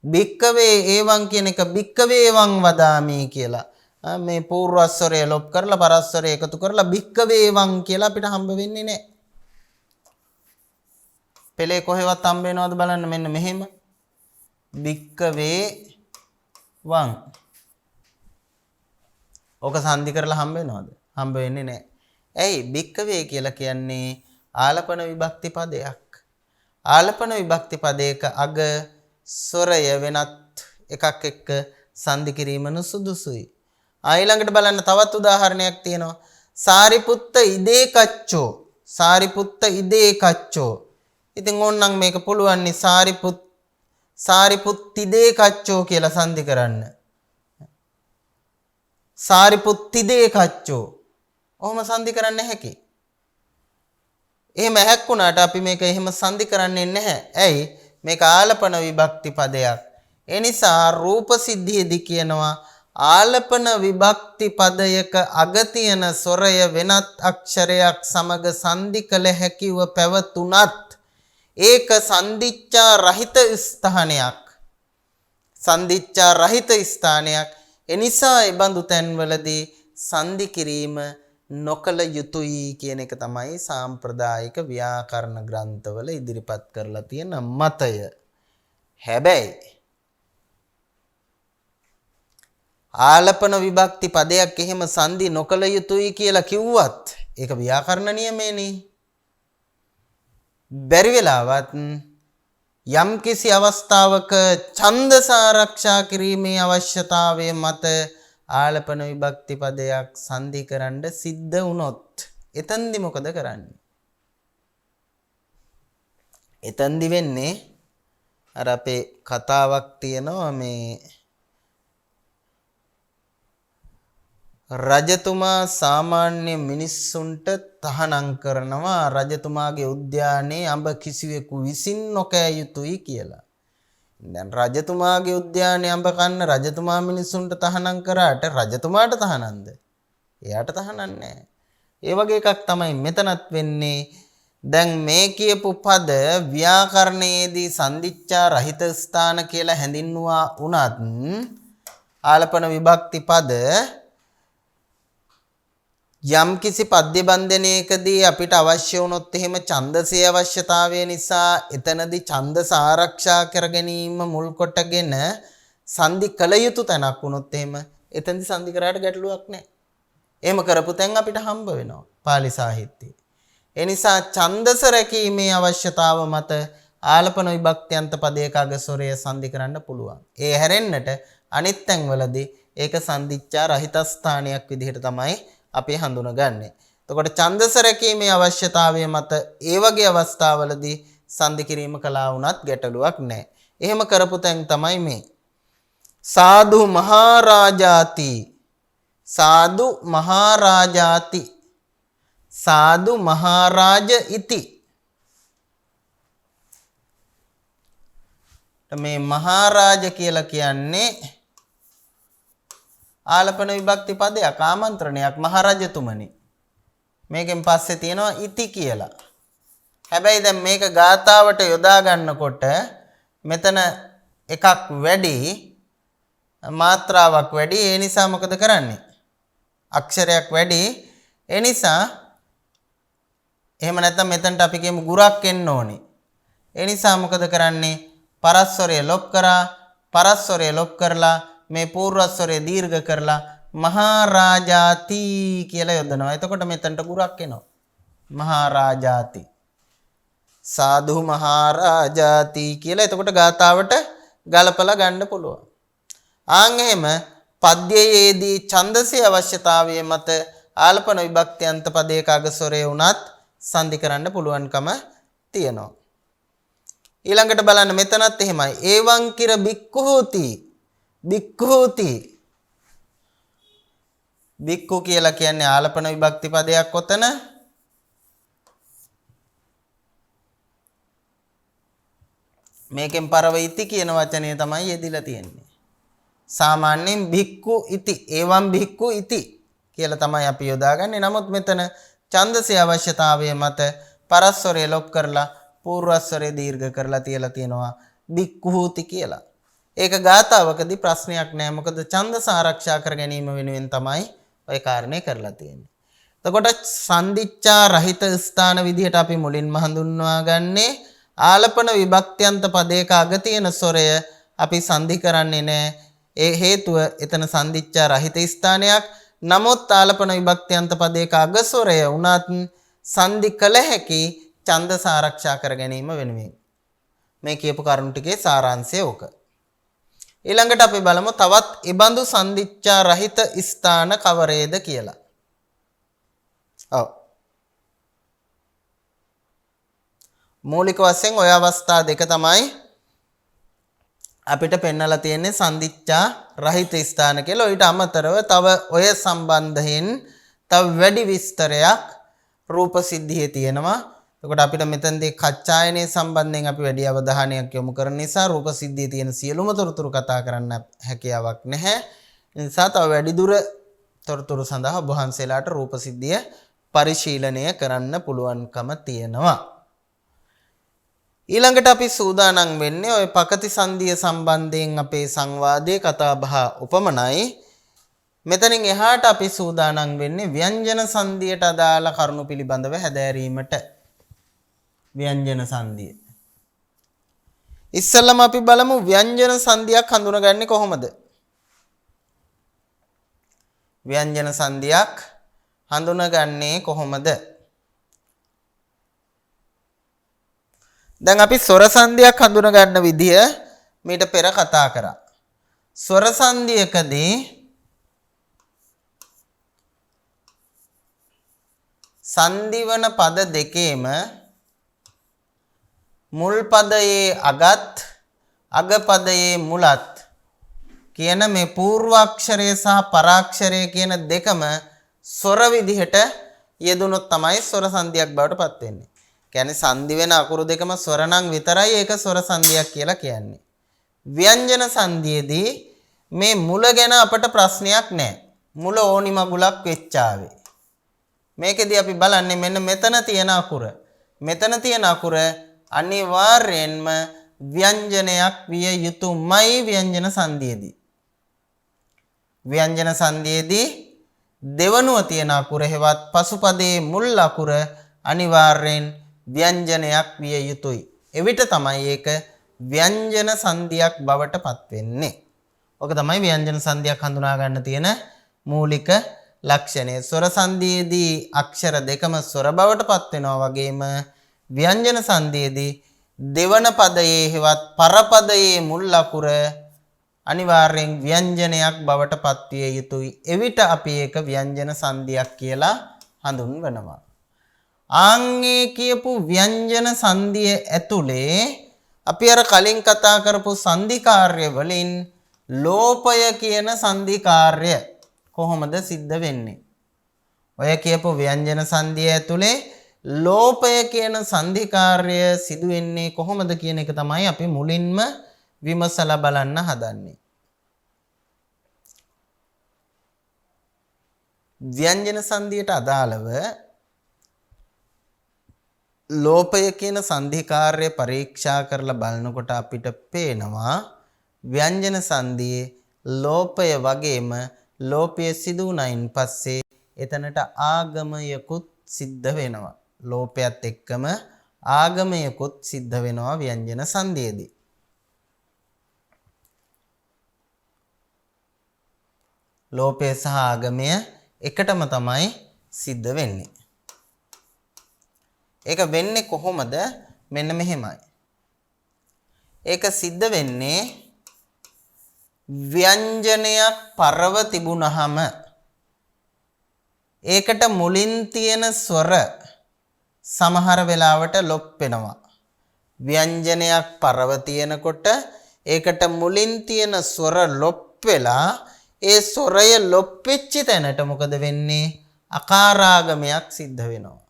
භික්කවේ ඒවං කියන එක භික්කවේ ඒවං වදාමි කියලා. මේ පූර්වස්වරය ලොප් කරලා පරස්වරය එකතු කරලා භික්කවේ ඒවං කියලා අපිට හම්බ වෙන්නේ නැහැ. පෙළේ කොහෙවත් හම්බ වෙනවද බලන්න මෙන්න මෙහෙම. භික්කවේ වං. ඔක සංදි කරලා හම්බ වෙනවද? හම්බ වෙන්නේ නැහැ. ඇයි? භික්කවේ කියලා කියන්නේ ආලපන විභක්ති පදයක්. ආලපන විභක්ති පදයක අග ස්වරය වෙනත් එකක් එක්ක සංදි කිරීම නුසුදුසුයි. ඊළඟට බලන්න තවත් උදාහරණයක් තියෙනවා. සාරිපුත්ත ඉදේ කච්චෝ. සාරිපුත්ත ඉදේ කච්චෝ. ඉතින් ඕනනම් මේක පුළුවන් නේ සාරිපුත්තිදේ කච්චෝ කියලා සංදි කරන්න. සාරිපුත්තිදේ කච්චෝ. ඔහොම සංදි කරන්න හැකි. එහෙම හැක්කුණාට අපි මේක එහෙම සංදි කරන්නේ නැහැ. ඇයි? මේක ආලපන විභක්ති පදයක්. ඒ නිසා රූප සිද්ධියේදී කියනවා ආලපන විභක්ති පදයක අග තියෙන ස්වරය වෙනත් අක්ෂරයක් සමග සංදි කළ හැකිව පැවතුනත් ඒක සංදිච්ඡා රහිත ස්ථානයක්. සංදිච්ඡා රහිත ස්ථානයක්. එනිසා ඒ බඳු තැන්වලදී සංදි කිරීම නොකළ යුතුයි කියන එක තමයි සාම්ප්‍රදායික ව්‍යාකරණ ග්‍රන්ථවල ඉදිරිපත් කරලා තියෙන මතය. හැබැයි ආලපන විභක්ති පදයක් එහෙම සංදි නොකළ යුතුයි කියලා කිව්වත් ඒක ව්‍යාකරණ නියමේනේ. බැරි වෙලාවත් යම් කිසි අවස්ථාවක ඡන්දස ආරක්ෂා කිරීමේ අවශ්‍යතාවය මත ආලපන විභක්ති පදයක් සංදි කරන්න සිද්ධ වුණොත් එතෙන්දි මොකද කරන්නේ? එතෙන්දි වෙන්නේ අර අපේ කතාවක් තියෙනවා මේ රජතුමා සාමාන්‍ය මිනිස්සුන්ට තහනම් කරනවා රජතුමාගේ උද්‍යානයේ අඹ කිසිවෙකු විසින් නොකෑ යුතුයි කියලා. දැන් රජතුමාගේ උද්‍යානයේ අඹ කන්න රජතුමා මිනිස්සුන්ට තහනම් කරාට රජතුමාට තහනම්ද? එයාට තහනම් නැහැ. ඒ වගේ එකක් තමයි මෙතනත් වෙන්නේ. දැන් මේ කියපු පද ව්‍යාකරණයේදී සංදිච්ඡා රහිත ස්ථාන කියලා හැඳින්වුවා උනත් ආලපන විභක්ති පද යම් කිසි පද්‍ය බන්ධනයකදී අපිට අවශ්‍ය වුණොත් එහෙම ඡන්දසේ අවශ්‍යතාවය නිසා එතනදී ඡන්දස ආරක්ෂා කර ගැනීම මුල් කොටගෙන සංදි කළ යුතු තැනක් වුණොත් එහෙම එතනදී සංදි කරාට ගැටලුවක් නැහැ. එහෙම කරපු තැන් අපිට හම්බ වෙනවා පාලි සාහිත්‍යයේ. ඒ නිසා ඡන්දස රැකීමේ අවශ්‍යතාව මත ආලපන විභක්ත්‍යන්ත පදයක අග ස්වරය සංදි කරන්න පුළුවන්. ඒ හැරෙන්නට අනිත් තැන්වලදී ඒක සංදිච්ඡා රහිත ස්ථානයක් විදිහට තමයි අපි හඳුනගන්නේ. එතකොට ඡන්දස රැකීමේ අවශ්‍යතාවය මත ඒ වගේ අවස්ථාවලදී සංදි කිරීම කළා වුණත් ගැටලුවක් නැහැ. එහෙම කරපු තැන් තමයි මේ. සාදු මහරජාති. සාදු මහරජාති. සාදු මහරජ ඉති. මේ මහරජ කියලා කියන්නේ ආලපන විභක්ති පදයක් ආමන්ත්‍රණයක් මහරජතුමනි. මේකෙන් පස්සේ තියෙනවා ඉති කියලා. හැබැයි දැන් මේක ගාථාවට යොදා ගන්නකොට මෙතන එකක් වැඩි මාත්‍රාවක් වැඩි. ඒ නිසා මොකද කරන්නේ? අක්ෂරයක් වැඩි. ඒ නිසා එහෙම නැත්නම් මෙතනට අපි කියමු ගුරක් එන්න ඕනේ. ඒ නිසා මොකද කරන්නේ? පරස්වරය ලොප් කරා පරස්වරය ලොප් කරලා මේ පූර්වස්වරය දීර්ඝ කරලා මහරජාති කියලා යොදනවා. එතකොට මෙතනට ගුරක් එනවා. මහරජාති. සාදු මහරජාති කියලා එතකොට ගාථාවට ගලපලා ගන්න පුළුවන්. ආන් එහෙම පද්‍යයේදී ඡන්දසේ අවශ්‍යතාවය මත ආලපන විභක්ති අන්ත පදයක අග ස්වරය උනත් සංදි කරන්න පුළුවන්කම තියෙනවා. ඊළඟට බලන්න මෙතනත් එහෙමයි. ඒවං කිර බික්ඛූති. බික්ඛූති. බික්ඛු කියලා කියන්නේ ආලපන විභක්ති පදයක් ඔතන. මේකෙන් පරව ඉති කියන වචනය තමයි යෙදිලා තියෙන්නේ. සාමාන්‍යයෙන් බික්ඛු ඉති ඒවං බික්ඛු ඉති කියලා තමයි අපි යොදාගන්නේ. නමුත් මෙතන ඡන්දසේ අවශ්‍යතාවය මත පරස්වරය ලොප් කරලා පූර්වස්වරය දීර්ඝ කරලා තියලා තියෙනවා බික්ඛූති කියලා. ඒක ගාථාවකදී ප්‍රශ්නයක් නෑ. මොකද ඡන්දස ආරක්ෂා කර ගැනීම වෙනුවෙන් තමයි ওই කාරණේ කරලා තියෙන්නේ. එතකොට සන්දිච්ඡා රහිත ස්ථාන විදිහට අපි මුලින්ම හඳුන්වා ගන්නේ ආලපන විභක්ත්‍යන්ත පදයක අග තියෙන ස්වරය අපි සංදි කරන්නේ නෑ. ඒ හේතුව එතන සන්දිච්ඡා රහිත ස්ථානයක්. නමුත් ආලපන විභක්ත්‍යන්ත පදයක අග ස්වරය උනත් සංදි කළ හැකි ඡන්දස ආරක්ෂා කර ගැනීම වෙනුවෙන්. මේ කියපු කරුණු ටිකේ සාරාංශය ඕක. ඊළඟට අපි බලමු තවත් ඉබඳු සන්දිච්ඡා රහිත ස්ථාන කවරේද කියලා. ඔව්. මූලික වශයෙන් ওই අවස්ථා දෙක තමයි අපිට පෙන්වලා තියෙන්නේ සන්දිච්ඡා රහිත ස්ථාන කියලා. ඊට අමතරව තව ඔය සම්බන්ධයෙන් තව වැඩි විස්තරයක් රූප සිද්ධියේ තියෙනවා. එතකොට අපිට මෙතනදී කච්චායනයේ සම්බන්ධයෙන් අපි වැඩි අවධානයක් යොමු කරන නිසා රූප සිද්ධියේ තියෙන සියලුම තොරතුරු කතා කරන්න හැකියාවක් නැහැ. ඒ නිසා තව වැඩි දුර තොරතුරු සඳහා ඔබ වහන්සේලාට රූප සිද්ධිය පරිශීලනය කරන්න පුළුවන්කම තියෙනවා. ඊළඟට අපි සූදානම් වෙන්නේ ඔය පකති සංදිය සම්බන්ධයෙන් අපේ සංවාදයේ කතා බහ උපමනයි. මෙතනින් එහාට අපි සූදානම් වෙන්නේ ව්‍යංජන සංදියට අදාළ කරුණු පිළිබඳව හැදෑරීමට. ව්‍යංජන සංදිය. ඉස්සෙල්ලම අපි බලමු ව්‍යංජන සංදියක් හඳුනගන්නේ කොහොමද? ව්‍යංජන සංදියක් හඳුනගන්නේ කොහොමද? දැන් අපි ස්වර සංදියක් හඳුන ගන්න විදිය මීට පෙර කතා කරා. ස්වර සංදියකදී සංදිවන පද දෙකේම මුල් පදයේ අගත් අග පදයේ මුලත් කියන මේ පූර්වාක්ෂරය සහ පරාක්ෂරය කියන දෙකම ස්වර විදිහට යෙදුනොත් තමයි ස්වර සංදියක් බවට පත් වෙන්නේ. කියන්නේ සංදි වෙන අකුරු දෙකම ස්වර නම් විතරයි ඒක ස්වර සංදියක් කියලා කියන්නේ. ව්‍යංජන සංදියේදී මේ මුල ගැන අපට ප්‍රශ්නයක් නැහැ. මුල ඕනි මගුලක් වෙච්චාවේ. මේකෙදී අපි බලන්නේ මෙන්න මෙතන තියෙන අකුර. මෙතන තියෙන අකුර අනිවාර්යෙන්ම ව්‍යංජනයක් විය යුතුමයි ව්‍යංජන සංදියේදී. ව්‍යංජන සංදියේදී දෙවනුව තියෙන අකුර හෙවත් පසුපදයේ මුල් අකුර අනිවාර්යෙන් ව්‍යංජනයක් විය යුතුයි. එවිට තමයි ඒක ව්‍යංජන සංදියක් බවට පත් වෙන්නේ. ඔක තමයි ව්‍යංජන සංදියක් හඳුනා ගන්න තියෙන මූලික ලක්ෂණය. ස්වර සංදියේදී අක්ෂර දෙකම ස්වර බවට පත් වෙනවා වගේම ව්‍යංජන සංදියේදී දෙවන පදයේ හෙවත් පරපදයේ මුල් අකුර අනිවාර්යෙන් ව්‍යංජනයක් බවට පත් විය යුතුයි. එවිට අපි ඒක ව්‍යංජන සංදියක් කියලා හඳුන්වනවා. ආන්ගේ කියපු ව්‍යංජන සංදිය ඇතුලේ අපි අර කලින් කතා කරපු සංදි කාර්ය වලින් ලෝපය කියන සංදි කාර්ය කොහොමද සිද්ධ වෙන්නේ? ඔය කියපු ව්‍යංජන සංධිය ඇතුලේ ලෝපය කියන සංධිකාර්ය සිදු වෙන්නේ කොහොමද කියන එක තමයි අපි මුලින්ම විමසලා බලන්න හදන්නේ. ව්‍යංජන සංධියට අදාළව ලෝපය කියන සංධිකාර්ය පරීක්ෂා කරලා බලනකොට අපිට පේනවා ව්‍යංජන සංධියේ ලෝපය වගේම ලෝපය සිදු වුණයින් පස්සේ එතනට ආගමයකුත් සිද්ධ වෙනවා. ලෝපයත් එක්කම ආගමයකුත් සිද්ධ වෙනවා ව්‍යංජන සංධියේදී. ලෝපය සහ ආගමය එකටම තමයි සිද්ධ වෙන්නේ. ඒක වෙන්නේ කොහොමද? මෙන්න මෙහෙමයි. ඒක සිද්ධ වෙන්නේ ව්‍යංජනයක් පරව තිබුණහම ඒකට මුලින් තියෙන ස්වර සමහර වෙලාවට ලොප් වෙනවා. ව්‍යංජනයක් පරව තියෙනකොට ඒකට මුලින් තියෙන ස්වර ලොප් වෙලා ඒ ස්වරය ලොප් වෙච්ච තැනට මොකද වෙන්නේ? අකාරාගමයක් සිද්ධ වෙනවා.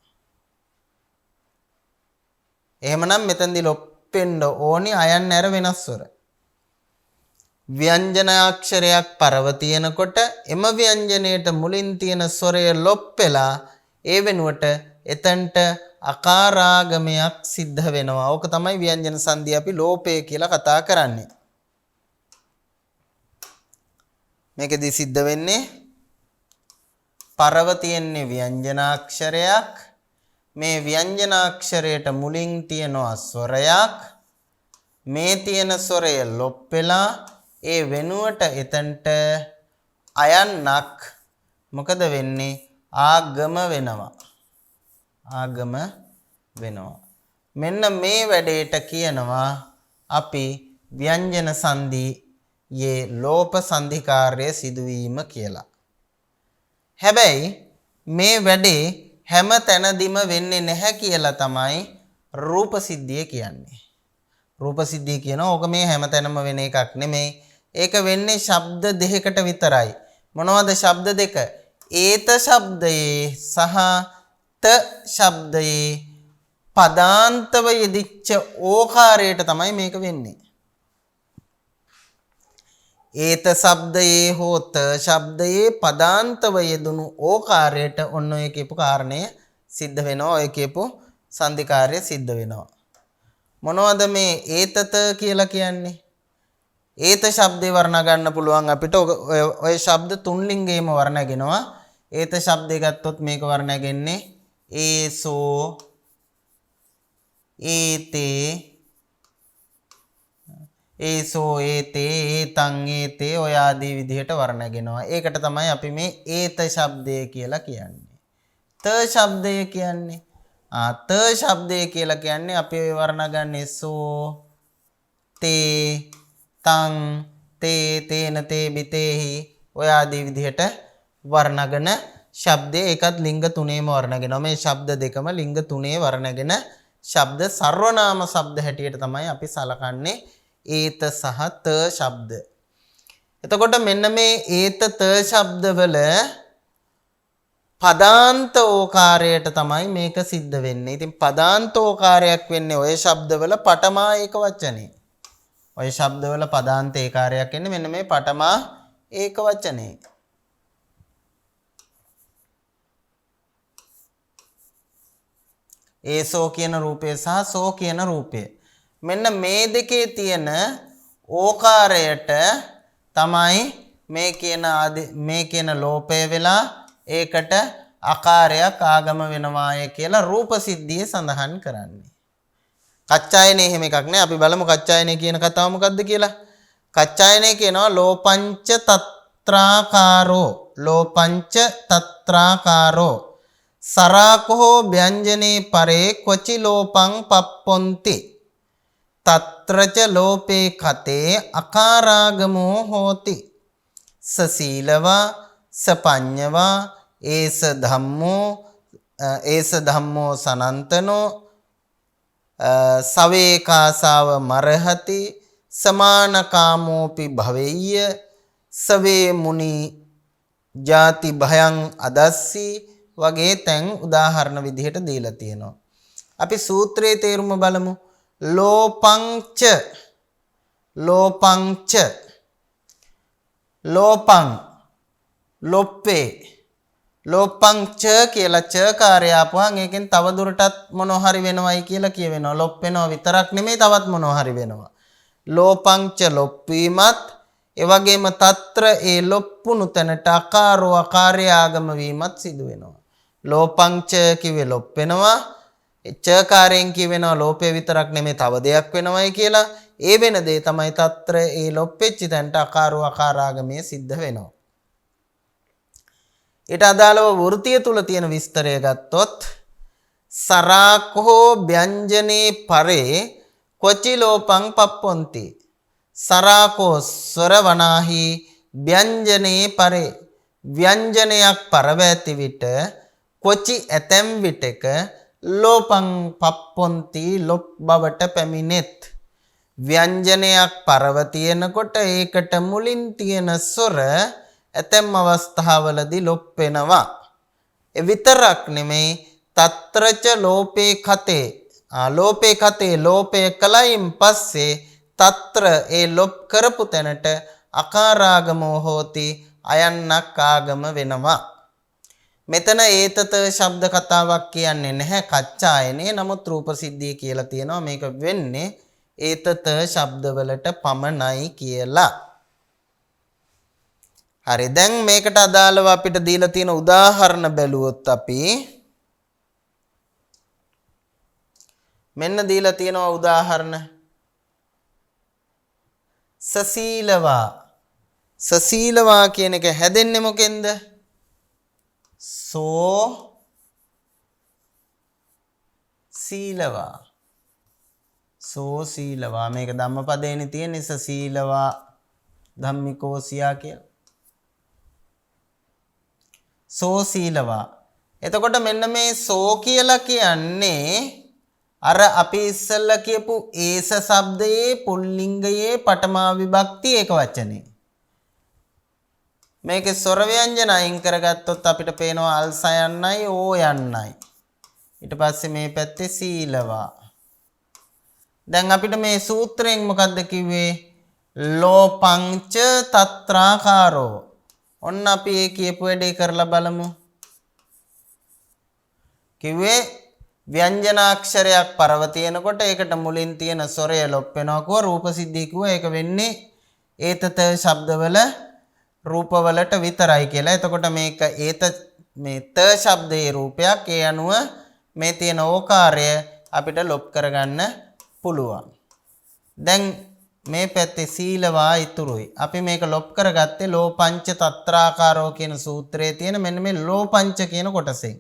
එහෙමනම් මෙතනදී ලොප් වෙන්න ඕනි අයන්න ඇර වෙනස් ස්වර. ව්‍යංජනාක්ෂරයක් පරව තියෙනකොට එම ව්‍යංජනයට මුලින් තියෙන ස්වරය ලොප් වෙලා ඒ වෙනුවට එතනට අකාරාගමයක් සිද්ධ වෙනවා. ඕක තමයි ව්‍යංජන සංධිය අපි ලෝපය කියලා කතා කරන්නේ. මේකෙදි සිද්ධ වෙන්නේ පරව තියෙන්නේ ව්‍යංජනාක්ෂරයක්. මේ ව්‍යංජනාක්ෂරයට මුලින් තියෙනවා ස්වරයක්. මේ තියෙන ස්වරය ලොප් වෙලා ඒ වෙනුවට එතනට අයන්නක් මොකද වෙන්නේ? ආගම වෙනවා. ආගම වෙනවා. මෙන්න මේ වැඩේට කියනවා අපි ව්‍යංජන සංධියේ ලෝප සංධිකාර්ය සිදුවීම කියලා. හැබැයි මේ වැඩේ හැම තැනදීම වෙන්නේ නැහැ කියලා තමයි රූප සිද්ධිය කියන්නේ. රූප සිද්ධිය කියනවා ඕක මේ හැම තැනම වෙන එකක් නෙමෙයි. ඒක වෙන්නේ ශබ්ද දෙකකට විතරයි. මොනවද ශබ්ද දෙක? ඒත ශබ්දයේ සහ ත ශබ්දයේ පදාන්තව යෙදිච්ච ඕකාරයට තමයි මේක වෙන්නේ. ඒත ශබ්දයේ හෝ ත ශබ්දයේ පදාන්තව යෙදුණු ඕකාරයට ඔන්න ඔය කියපු කාරණය සිද්ධ වෙනවා. ඔය කියපු සංධිකාර්ය සිද්ධ වෙනවා. මොනවද මේ ඒතත කියලා කියන්නේ? ඒත ශබ්දේ වර්ණ ගන්න පුළුවන් අපිට. ඔය ශබ්ද තුන් ලිංගයේම වර්ණගෙනවා. ඒත ශබ්දේ ගත්තොත් මේක වර්ණගෙන්නේ ඒසෝ, ඒතේ, ඒසෝ, ඒතේ, ඒතං, ඒතේ ඔය ආදී විදිහට වර්ණගෙනවා. ඒකට තමයි අපි මේ ඒත ශබ්දය කියලා කියන්නේ. ත ශබ්දය කියන්නේ ත ශබ්දය කියලා කියන්නේ අපි ඔය වර්ණ ගන්නේ සෝ, තේ, තං, තේ, තේන, තේ, බිතේහි ඔය ආදී විදිහට වර්ණගෙන ශබ්දේ ඒකත් ලිංග තුනේම වර්ණගෙනවා. මේ ශබ්ද දෙකම ලිංග තුනේ වර්ණගෙන ශබ්ද සර්වනාම ශබ්ද හැටියට තමයි අපි සලකන්නේ ඒත සහ ත ශබ්ද. එතකොට මෙන්න මේ ඒත ත ශබ්දවල පදාන්ත ඕකාරයට තමයි මේක සිද්ධ වෙන්නේ. ඉතින් පදාන්ත ඕකාරයක් වෙන්නේ ඔය ශබ්දවල පඨමා ඒක වචනේ. ඔය ශබ්දවල පදාන්ත ඒකාරයක් එන්නේ මෙන්න මේ පඨමා ඒක වචනේ. ඒසෝ කියන රූපය සහ සෝ කියන රූපය. මෙන්න මේ දෙකේ තියෙන ඕකාරයට තමයි මේ කියන ලෝපය වෙලා ඒකට ආකාරයක් ආගම වෙනවාය කියලා රූප සිද්ධිය සඳහන් කරන්නේ. කච්චායනේ එහෙම එකක් නෑ. අපි බලමු කච්චායනේ කියන කතාව මොකද්ද කියලා. කච්චායනේ කියනවා ලෝපංච තත්‍රාකාරෝ, ලෝපංච තත්‍රාකාරෝ සරාකෝ ව්‍යංජනේ පරේ කොචි ලෝපං පප්පොන්ති තත්‍රච ලෝපේ කතේ අකාරාගමෝ හෝති සසීලවා සපඤ්ඤවා ඒස ධම්මෝ සනන්තනෝ සවේකාසාව මරහති සමානකාමෝපි භවෙය්‍ය සවේ මුනි ජාති භයං අදස්සි වගේ තැන් උදාහරණ විදිහට දීලා තියෙනවා. අපි සූත්‍රයේ තේරුම බලමු. ලෝපංච ලෝපංච ලෝපං ලොප්පේ ලෝපංච කියලා ච කාර්යය ආපුවාන් ඒකෙන් තව දුරටත් මොනවා හරි වෙනවයි කියලා කියවෙනවා. ලොප් වෙනවා විතරක් නෙමෙයි තවත් මොනවා හරි වෙනවා. ලෝපංච ලොප්වීමත් ඒ වගේම తත්‍ර ඒ ලොප්පුණු තැනට අකාරෝ අකාර්ය ආගම වීමත් සිදු වෙනවා. ලෝපංච කිව්වේ ලොප් වෙනවා. ච කාර්යෙන් කියවෙනවා ලෝපේ විතරක් නෙමෙයි තව දෙයක් වෙනවයි කියලා. ඒ වෙන දේ තමයි తත්‍ර ඒ ලොප්පෙච්ච තැනට අකාරෝ අකාරාගමේ සිද්ධ වෙනවා. ඊට අදාළව වෘතිය තුල තියෙන විස්තරය ගත්තොත් සරාකෝ ව්‍යංජනේ පරේ කොචි ලෝපං පප්පොන්ති. සරාකෝ ස්වරවනාහි ව්‍යංජනේ පරේ ව්‍යංජනයක් පරව ඇති විට කොචි ඇතැම් විටක ලෝපං පප්පොන්ති ලොප් බවට පැමිණෙත්. ව්‍යංජනයක් පරව තියෙනකොට ඒකට මුලින් තියෙන ස්වර ඇතැම් අවස්ථාවලදී ලොප් වෙනවා. ඒ විතරක් නෙමෙයි తත්‍රච ලෝපේ කතේ ලෝපේ කතේ ලෝපේ කලයින් පස්සේ తත්‍ර ඒ ලොප් කරපු තැනට අකාරාගමෝ හෝති අයන්නක් ආගම වෙනවා. මෙතන ඒතත ශබ්ද කතාවක් කියන්නේ නැහැ කච්චායනේ. නමුත් රූප සිද්ධිය කියලා තියෙනවා මේක වෙන්නේ ඒතත ශබ්දවලට පමණයි කියලා. හරි දැන් මේකට අදාළව අපිට දීලා තියෙන උදාහරණ බැලුවොත් අපි මෙන්න දීලා තියෙනවා උදාහරණ. සසීලවා සසීලවා කියන එක හැදෙන්නේ මොකෙන්ද? සෝ සීලවා සෝ සීලවා මේක ධම්මපදේනේ තියෙන්නේ සසීලවා ධම්මිකෝසියා කියලා. සෝ සීලවා. එතකොට මෙන්න මේ සෝ කියලා කියන්නේ අර අපි ඉස්සෙල්ලා කියපු ඒස શબ્දයේ පුල්ලිංගයේ පඨමා විභක්ති ඒක වචනේ. මේකේ ස්වර ව්‍යංජන අයින් කරගත්තොත් අපිට පේනවා අල්ස යන්නයි ඕ යන්නයි. ඊට පස්සේ මේ පැත්තේ සීලවා. දැන් අපිට මේ සූත්‍රයෙන් මොකද්ද කිව්වේ? ලෝපංච తත්‍රාකාරෝ. ඔන්න අපි ඒ කියපු වැඩේ කරලා බලමු. කිව්වේ ව්‍යංජනාක්ෂරයක් පරව තියෙනකොට ඒකට මුලින් තියෙන ස්වරය ලොප් වෙනවා කෝ රූප සිද්ධිය කිව්වා. ඒක වෙන්නේ ඒතත ශබ්දවල රූපවලට විතරයි කියලා. එතකොට මේක ඒත මේ ත ශබ්දයේ රූපයක්. ඒ අනුව මේ තියෙන ඕකාරය අපිට ලොප් කරගන්න පුළුවන්. දැන් මේ පැත්තේ සීලවා ඉතුරුයි. අපි මේක ලොප් කරගත්තේ ලෝපංච తත්‍රාකාරෝ කියන සූත්‍රයේ තියෙන මෙන්න මේ ලෝපංච කියන කොටසෙන්.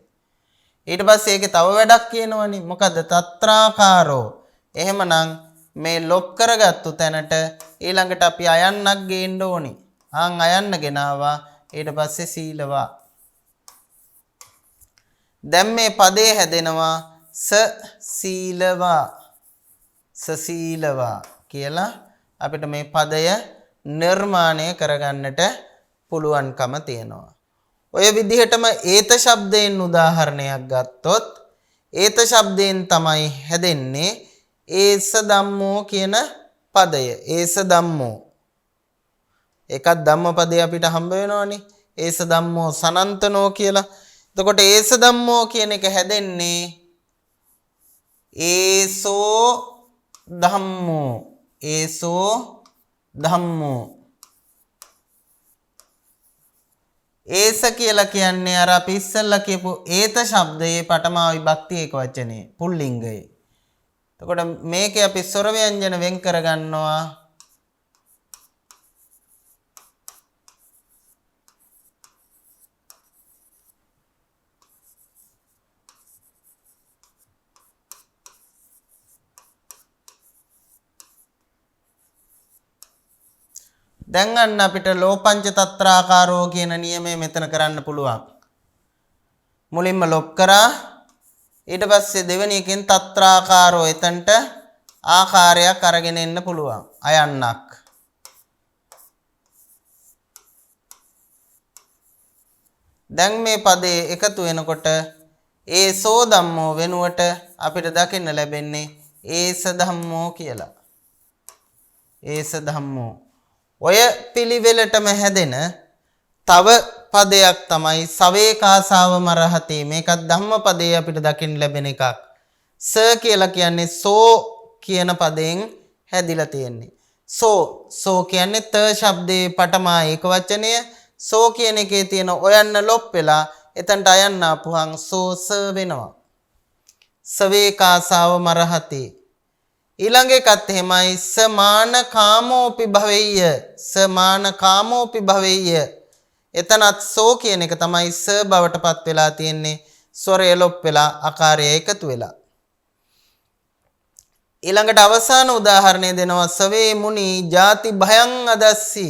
ඊට පස්සේ ඒකේ තව වැඩක් කියනවනේ. මොකද්ද? తත්‍රාකාරෝ. එහෙමනම් මේ ලොප් කරගත්තු තැනට ඊළඟට අපි අයන්නක් ගේන්න ඕනේ. අයන්න ගෙනාවා. ඊට පස්සේ සීලවා. දැන් මේ පදේ හැදෙනවා ස සීලවා සසීලවා කියලා අපිට මේ පදය නිර්මාණය කරගන්නට පුළුවන්කම තියෙනවා. ඔය විදිහටම ඒත ශබ්දයෙන් උදාහරණයක් ගත්තොත් ඒත ශබ්දයෙන් තමයි හැදෙන්නේ ඒස ධම්මෝ කියන පදය. ඒස ධම්මෝ එකක් ධම්මපදේ අපිට හම්බ වෙනවනේ. ඒස ධම්මෝ සනන්තනෝ කියලා. එතකොට ඒස ධම්මෝ කියන එක හැදෙන්නේ ඒසෝ ධම්මෝ ඒසෝ ධම්මෝ. ඒස කියලා කියන්නේ අර අපි ඉස්සෙල්ලා කියපු ඒත ශබ්දයේ පඨමා විභක්ති ඒක වචනේ පුල්ලිංගයේ. එතකොට මේකේ අපි ස්වර ව්‍යංජන වෙන් කරගන්නවා. දැන් අන්න අපිට ලෝපංච తත්‍රාකාරෝ කියන නියමය මෙතන කරන්න පුළුවන්. මුලින්ම ලොප් කරා ඊට පස්සේ දෙවෙනි එකෙන් తත්‍රාකාරෝ එතනට ආකාරයක් අරගෙන එන්න පුළුවන්. අයන්නක්. දැන් මේ පදේ එකතු වෙනකොට ඒසෝ ධම්මෝ වෙනුවට අපිට දකින්න ලැබෙන්නේ ඒස ධම්මෝ කියලා. ඒස ධම්මෝ. ඔය පිළිවෙලටම හැදෙන තව පදයක් තමයි සවේකාසාව මරහති. මේකත් ධම්මපදයේ අපිට දකින්න ලැබෙන එකක්. ස කියලා කියන්නේ සෝ කියන පදයෙන් හැදිලා තියෙන්නේ. සෝ කියන්නේ ත ශබ්දේ පඨමා ඒක වචනය. සෝ කියන එකේ තියෙන ඔයන්න ලොප් වෙලා එතනට අයන්න ආපුහන් සෝ ස වෙනවා. සවේකාසාව මරහති. ඊළඟ එකත් එහෙමයි සමාන කාමෝපි භවෙය්‍ය. සමාන කාමෝපි භවෙය්‍ය. එතනත් සෝ කියන එක තමයි ස බවට පත් වෙලා තියෙන්නේ. ස්වරය ලොප් වෙලා ආකාරය එකතු වෙලා. ඊළඟට අවසාන උදාහරණය දෙනවා සවේ මුනි ಜಾති භයං අදස්සි.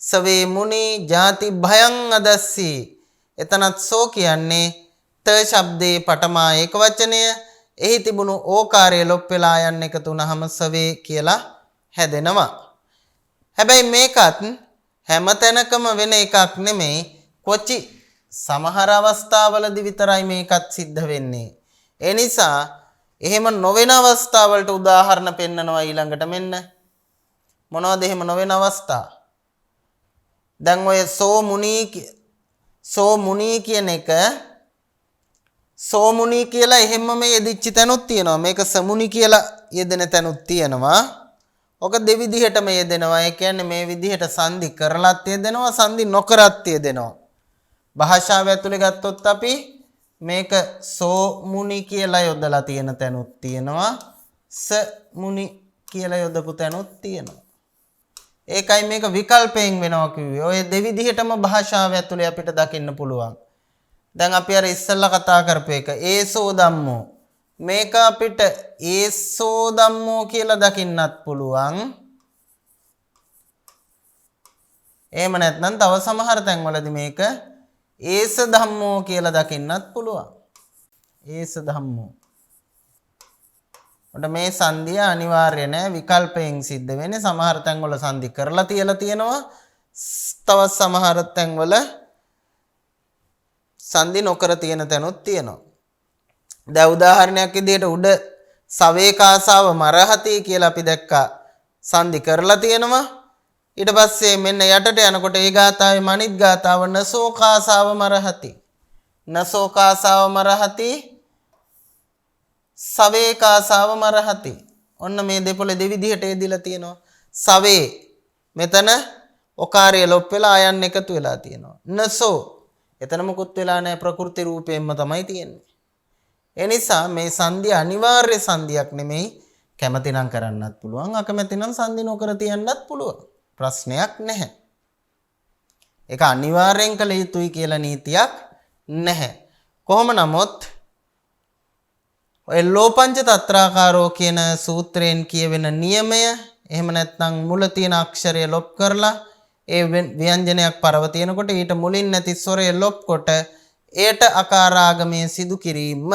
සවේ මුනි ಜಾති භයං අදස්සි. එතනත් සෝ කියන්නේ ත ශබ්දේ පඨමා ඒක වචනය. එහි තිබුණු ඕකාරය ලොප් වෙලා යන්න එකතු වුනහම සවේ කියලා හැදෙනවා. හැබැයි මේකත් හැම තැනකම වෙන එකක් නෙමෙයි. කොචි සමහර අවස්ථාවලදී විතරයි මේකත් සිද්ධ වෙන්නේ. ඒ නිසා එහෙම නොවන අවස්ථාවලට උදාහරණ පෙන්නනවා ඊළඟට මෙන්න. මොනවද එහෙම නොවන අවස්ථා? දැන් ඔය සෝ මුනි කියන එක සෝ මුනි කියලා එහෙමම යෙදිච්ච තැනුත් තියෙනවා. මේක සමුනි කියලා යෙදෙන තැනුත් තියෙනවා. ඔක දෙවිදිහටම යෙදෙනවා. ඒ කියන්නේ මේ විදිහට සංදි කරලත් යෙදෙනවා, සංදි නොකරත් යෙදෙනවා. භාෂාව ඇතුලේ ගත්තොත් අපි මේක සෝ මුනි කියලා යොදලා තියෙන තැනුත් තියෙනවා. ස මුනි කියලා යොදපු තැනුත් තියෙනවා. ඒකයි මේක විකල්පයෙන් වෙනවා කිව්වේ. ඔය දෙවිදිහටම භාෂාව ඇතුලේ අපිට දකින්න පුළුවන්. දැන් අපි අර ඉස්සෙල්ලා කතා කරපු එක ඒසෝ ධම්මෝ. මේක අපිට ඒසෝ ධම්මෝ කියලා දකින්නත් පුළුවන්. එහෙම නැත්නම් තව සමහර තැන්වලදී මේක ඒස ධම්මෝ කියලා දකින්නත් පුළුවන්. ඒස ධම්මෝ. ඔන්න මේ සංදිය අනිවාර්ය නෑ විකල්පයෙන් සිද්ධ වෙන්නේ. සමහර තැන්වල සංදි කරලා තියලා තියෙනවා. තවත් සමහර තැන්වල සංදි නොකර තියෙන තැනුත් තියෙනවා. දැන් උදාහරණයක් විදිහට උඩ සවේකාසාව මරහති කියලා අපි දැක්කා. සංදි කරලා තියෙනවා. ඊට පස්සේ මෙන්න යටට යනකොට ඒ ගාථාවේ මනිත් ගාථාව නසෝකාසාව මරහති. නසෝකාසාව මරහති සවේකාසාව මරහති. ඔන්න මේ දෙපොළ දෙවිදිහට යෙදිලා තියෙනවා. සවේ මෙතන ඔකාරය ලොප් වෙලා ආයන් එකතු වෙලා තියෙනවා. නසෝ එතන මොකුත් වෙලා නැහැ, ප්‍රකෘති රූපයෙන්ම තමයි තියෙන්නේ. ඒ නිසා මේ සංදි අනිවාර්ය සංදියක් නෙමෙයි. කැමති නම් කරන්නත් පුළුවන්, අකමැති නම් සංදි නොකර තියන්නත් පුළුවන්. ප්‍රශ්නයක් නැහැ. ඒක අනිවාර්යෙන් කළ යුතුයි කියලා නීතියක් නැහැ. කොහොම නමුත් ඔය ලෝපංච තත්‍රාකාරෝ කියන සූත්‍රයෙන් කියවෙන නියමය එහෙම නැත්නම් මුල තියෙන අක්ෂරය ලොප් කරලා ඒ ව්‍යංජනයක් පරව තියෙනකොට ඊට මුලින් නැති ස්වරය ලොප් කොට එයට අකාරාගමය සිදු කිරීම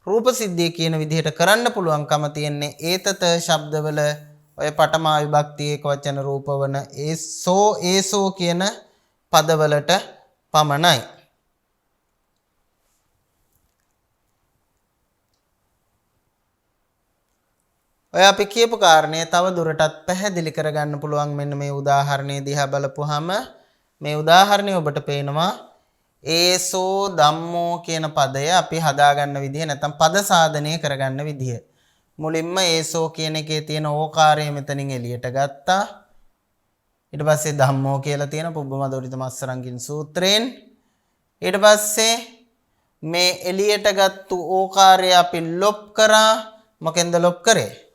රූප සිද්ධිය කියන විදිහට කරන්න පුළුවන්කම තියෙන්නේ ඒතත ශබ්දවල ඔය පඨමා විභක්ති ඒක වචන රූපවන ඒසෝ කියන පදවලට පමණයි. ඔය අපි කියපු කාරණේ තව දුරටත් පැහැදිලි කරගන්න පුළුවන් මෙන්න මේ උදාහරණය දිහා බලපුවාම මේ උදාහරණය ඔබට පේනවා ඒසෝ ධම්මෝ කියන පදය අපි හදාගන්න විදිහ නැත්නම් පද සාධනය කරගන්න විදිහ. මුලින්ම ඒසෝ කියන එකේ තියෙන ඕකාරය මෙතනින් එළියට ගත්තා. ඊට පස්සේ ධම්මෝ කියලා තියෙන පුබ්බමදෝරිත මස්සරංගින් සූත්‍රයෙන් ඊට පස්සේ මේ එළියට ගත්තු ඕකාරය අපි ලොප් කරා. මොකෙන්ද ලොප් කරේ?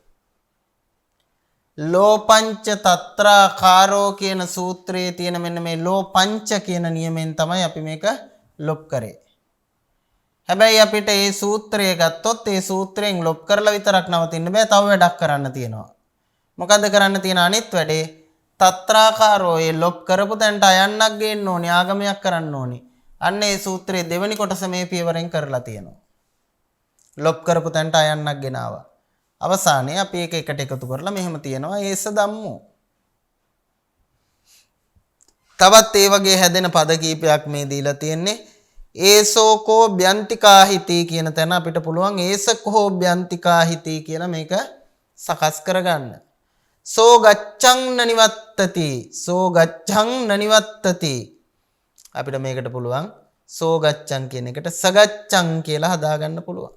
ලෝපංච තත්‍රාකාරෝ කියන සූත්‍රයේ තියෙන මෙන්න මේ ලෝපංච කියන නියමෙන් තමයි අපි මේක ලොප් කරේ. හැබැයි අපිට මේ සූත්‍රය ගත්තොත් ඒ සූත්‍රයෙන් ලොප් කරලා විතරක් නවතින්න බෑ. තව වැඩක් කරන්න තියෙනවා. මොකද්ද කරන්න තියෙන අනිත් වැඩේ? තත්‍රාකාරෝ ඒ ලොප් කරපු තැනට අයන්නක් ගේන්න ඕනේ, ආගමයක් කරන්න ඕනේ. අන්න ඒ සූත්‍රයේ දෙවෙනි කොටස මේ පියවරෙන් කරලා තියෙනවා. ලොප් කරපු තැනට අයන්නක් ගෙනාවා. අවසානයේ අපි එක එකට එකතු කරලා මෙහෙම තියෙනවා ඒස ධම්මෝ. තවත් ඒ වගේ හැදෙන පද කීපයක් මේ දීලා තියෙන්නේ. ඒසෝකෝ බ්‍යන්තිකාහිති කියන තැන අපිට පුළුවන් ඒසකෝ බ්‍යන්තිකාහිති කියලා මේක සකස් කරගන්න. සෝ ගච්ඡං නිවත්තති සෝ ගච්ඡං නිවත්තති අපිට මේකට පුළුවන් සෝ ගච්ඡං කියන එකට සගච්ඡං කියලා හදාගන්න පුළුවන්.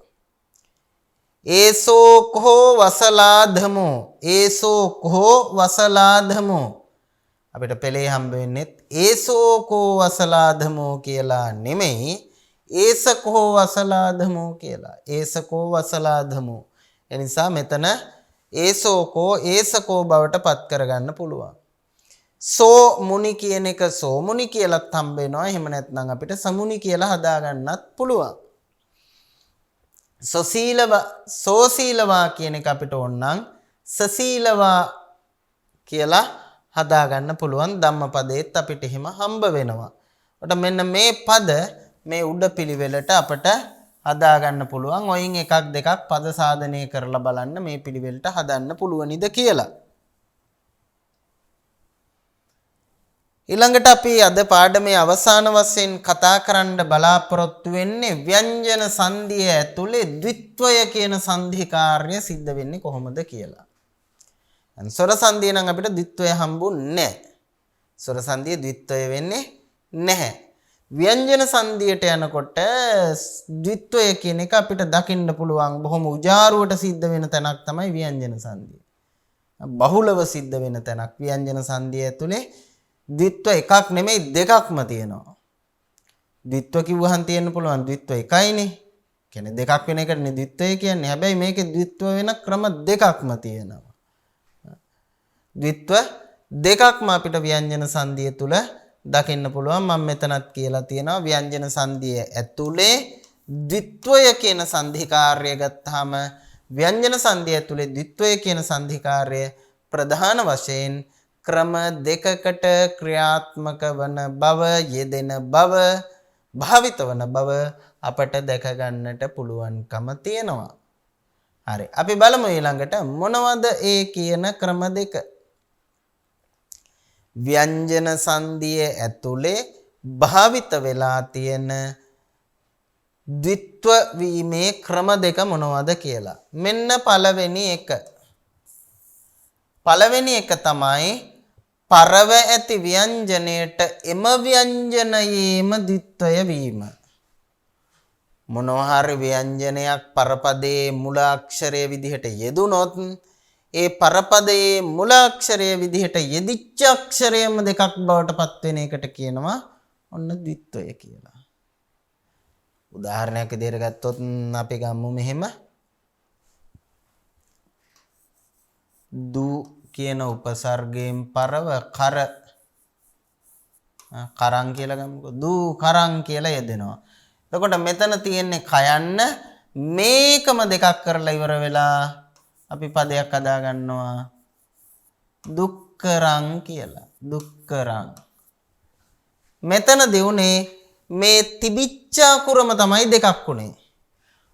ඒසෝකෝ වසලාධමෝ ඒසෝකෝ වසලාධමෝ අපිට පෙළේ හම්බ වෙන්නේ ඒසෝකෝ වසලාධමෝ කියලා නෙමෙයි ඒසකෝ වසලාධමෝ කියලා. ඒසකෝ වසලාධමෝ. ඒ නිසා මෙතන ඒසෝකෝ ඒසකෝ බවට පත් කරගන්න පුළුවන්. සෝ මුනි කියන එක සෝ මුනි කියලාත් හම්බ වෙනවා. එහෙම නැත්නම් අපිට සමුනි කියලා හදාගන්නත් පුළුවන්. සෝසීලවා කියන එක අපිට ඕනනම් සසීලවා කියලා හදාගන්න පුළුවන්. ධම්මපදයේත් අපිට එහෙම හම්බ වෙනවා. ඔට මෙන්න මේ පද මේ උඩ පිළිවෙලට අපට හදාගන්න පුළුවන්. ඔයින් එකක් දෙකක් පද සාධනය කරලා බලන්න මේ පිළිවෙලට හදන්න පුළුවනිද කියලා. ඊළඟට අපි අද පාඩමේ අවසාන වශයෙන් කතා කරන්න බලාපොරොත්තු වෙන්නේ ව්‍යංජන සංධිය ඇතුලේ ද්විත්වය කියන සංධි කාර්ය සිද්ධ වෙන්නේ කොහොමද කියලා. ස්වර සංධිය නම් අපිට ද්විත්වය හම්බුන්නේ නැහැ. ස්වර සංධිය ද්විත්වය වෙන්නේ නැහැ. ව්‍යංජන සංධියට යනකොට ද්විත්වය කියන එක අපිට දකින්න පුළුවන් බොහොම උජාරුවට සිද්ධ වෙන තැනක් තමයි ව්‍යංජන සංධිය. බහුලව සිද්ධ වෙන තැනක් ව්‍යංජන සංධිය ඇතුලේ ද්විත්ව එකක් නෙමෙයි දෙකක්ම තියෙනවා. ද්විත්ව කිව්වහන් තියෙන්න පුළුවන් ද්විත්ව එකයිනේ. කියන්නේ දෙකක් වෙන එකනේ ද්විත්වය කියන්නේ. හැබැයි මේකේ ද්විත්ව වෙන ක්‍රම දෙකක්ම තියෙනවා. ද්විත්ව දෙකක්ම අපිට ව්‍යංජන සංධිය තුල දකින්න පුළුවන්. මම මෙතනත් කියලා තියෙනවා ව්‍යංජන සංධිය ඇතුලේ ද්විත්වය කියන සංධිකාර්යය ගත්තාම ව්‍යංජන සංධිය ඇතුලේ ද්විත්වය කියන සංධිකාර්යය ප්‍රධාන වශයෙන් ක්‍රම දෙකකට ක්‍රියාත්මක වන බව යෙදෙන බව භාවිත වන බව අපට දැක ගන්නට පුළුවන්කම තියෙනවා. හරි. අපි බලමු ඊළඟට මොනවද ඒ කියන ක්‍රම දෙක. ව්‍යංජන සංධිය ඇතුලේ භාවිත වෙලා තියෙන ද්විත්ව වීමේ ක්‍රම දෙක මොනවද කියලා. මෙන්න පළවෙනි එක. පළවෙනි එක තමයි පරව ඇති ව්‍යංජනයට එම ව්‍යංජනයේම ද්විත්වය වීම. මොනවා හරි ව්‍යංජනයක් පරපදයේ මුල අක්ෂරයේ විදිහට යෙදුනොත් ඒ පරපදයේ මුල අක්ෂරයේ විදිහට යෙදිච්ච අක්ෂරයම දෙකක් බවට පත් වෙන එකට කියනවා ඔන්න ද්විත්වය කියලා. උදාහරණයක් විදිහට ගත්තොත් අපි ගමු මෙහෙම දු කියන උපසර්ගයෙන් පරව කරන් කියලා ගමුකෝ. දු කරන් කියලා යෙදෙනවා. එතකොට මෙතන තියෙන්නේ කයන්න මේකම දෙකක් කරලා ඉවර වෙලා අපි පදයක් හදා ගන්නවා දුක්කරං කියලා. දුක්කරං. මෙතන දෙුනේ මේ තිබිච්ච අකුරම තමයි දෙකක් උනේ.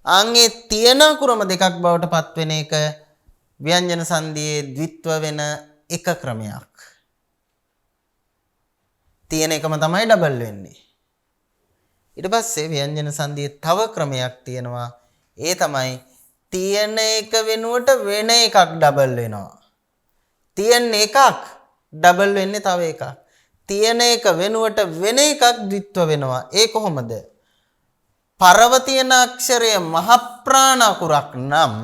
ආන්ගේ තියෙන අකුරම දෙකක් බවට පත් වෙන එක ව්‍යංජන සංධියේ ද්විත්ව වෙන එක ක්‍රමයක්. තියෙන එකම තමයි ඩබල් වෙන්නේ. ඊට පස්සේ ව්‍යංජන සංධියේ තව ක්‍රමයක් තියෙනවා. ඒ තමයි තියෙන එක වෙනුවට වෙන එකක් ඩබල් වෙනවා. තියෙන එකක් ඩබල් වෙන්නේ තව එකක්. තියෙන එක වෙනුවට වෙන එකක් ද්විත්ව වෙනවා. ඒ කොහොමද? පරව තියෙන අක්ෂරය මහ ප්‍රාණ අකුරක් නම්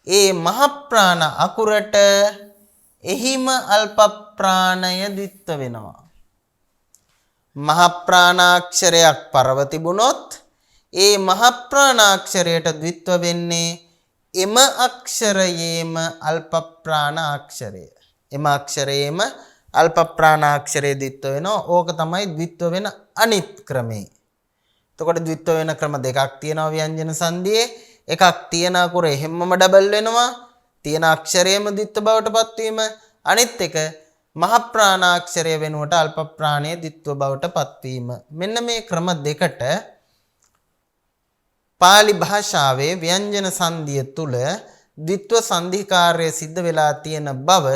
ඒ මහ ප්‍රාණ අකුරට එහිම අල්ප ප්‍රාණය ද්විත්ව වෙනවා. මහ ප්‍රාණාක්ෂරයක් පරව තිබුණොත් ඒ මහ ප්‍රාණාක්ෂරයට ද්විත්ව වෙන්නේ එම අක්ෂරයේම අල්ප ප්‍රාණාක්ෂරය. එම අක්ෂරයේම අල්ප ප්‍රාණාක්ෂරයේ ද්විත්ව වෙනවා. ඕක තමයි ද්විත්ව වෙන අනිත් ක්‍රමේ. එතකොට ද්විත්ව වෙන ක්‍රම දෙකක් තියෙනවා ව්‍යංජන සංධියේ. එකක් තියෙන අකුර එහෙම්මම ඩබල් වෙනවා. තියෙන අක්ෂරයේම ද්විත්ව බවට පත්වීම. අනිත් එක මහ ප්‍රාණාක්ෂරය වෙනුවට අල්ප ප්‍රාණයේ ද්විත්ව බවට පත්වීම. මෙන්න මේ ක්‍රම දෙකට පාලි භාෂාවේ ව්‍යංජන සංධිය තුල ද්විත්ව සංධිකාර්යය සිද්ධ වෙලා තියෙන බව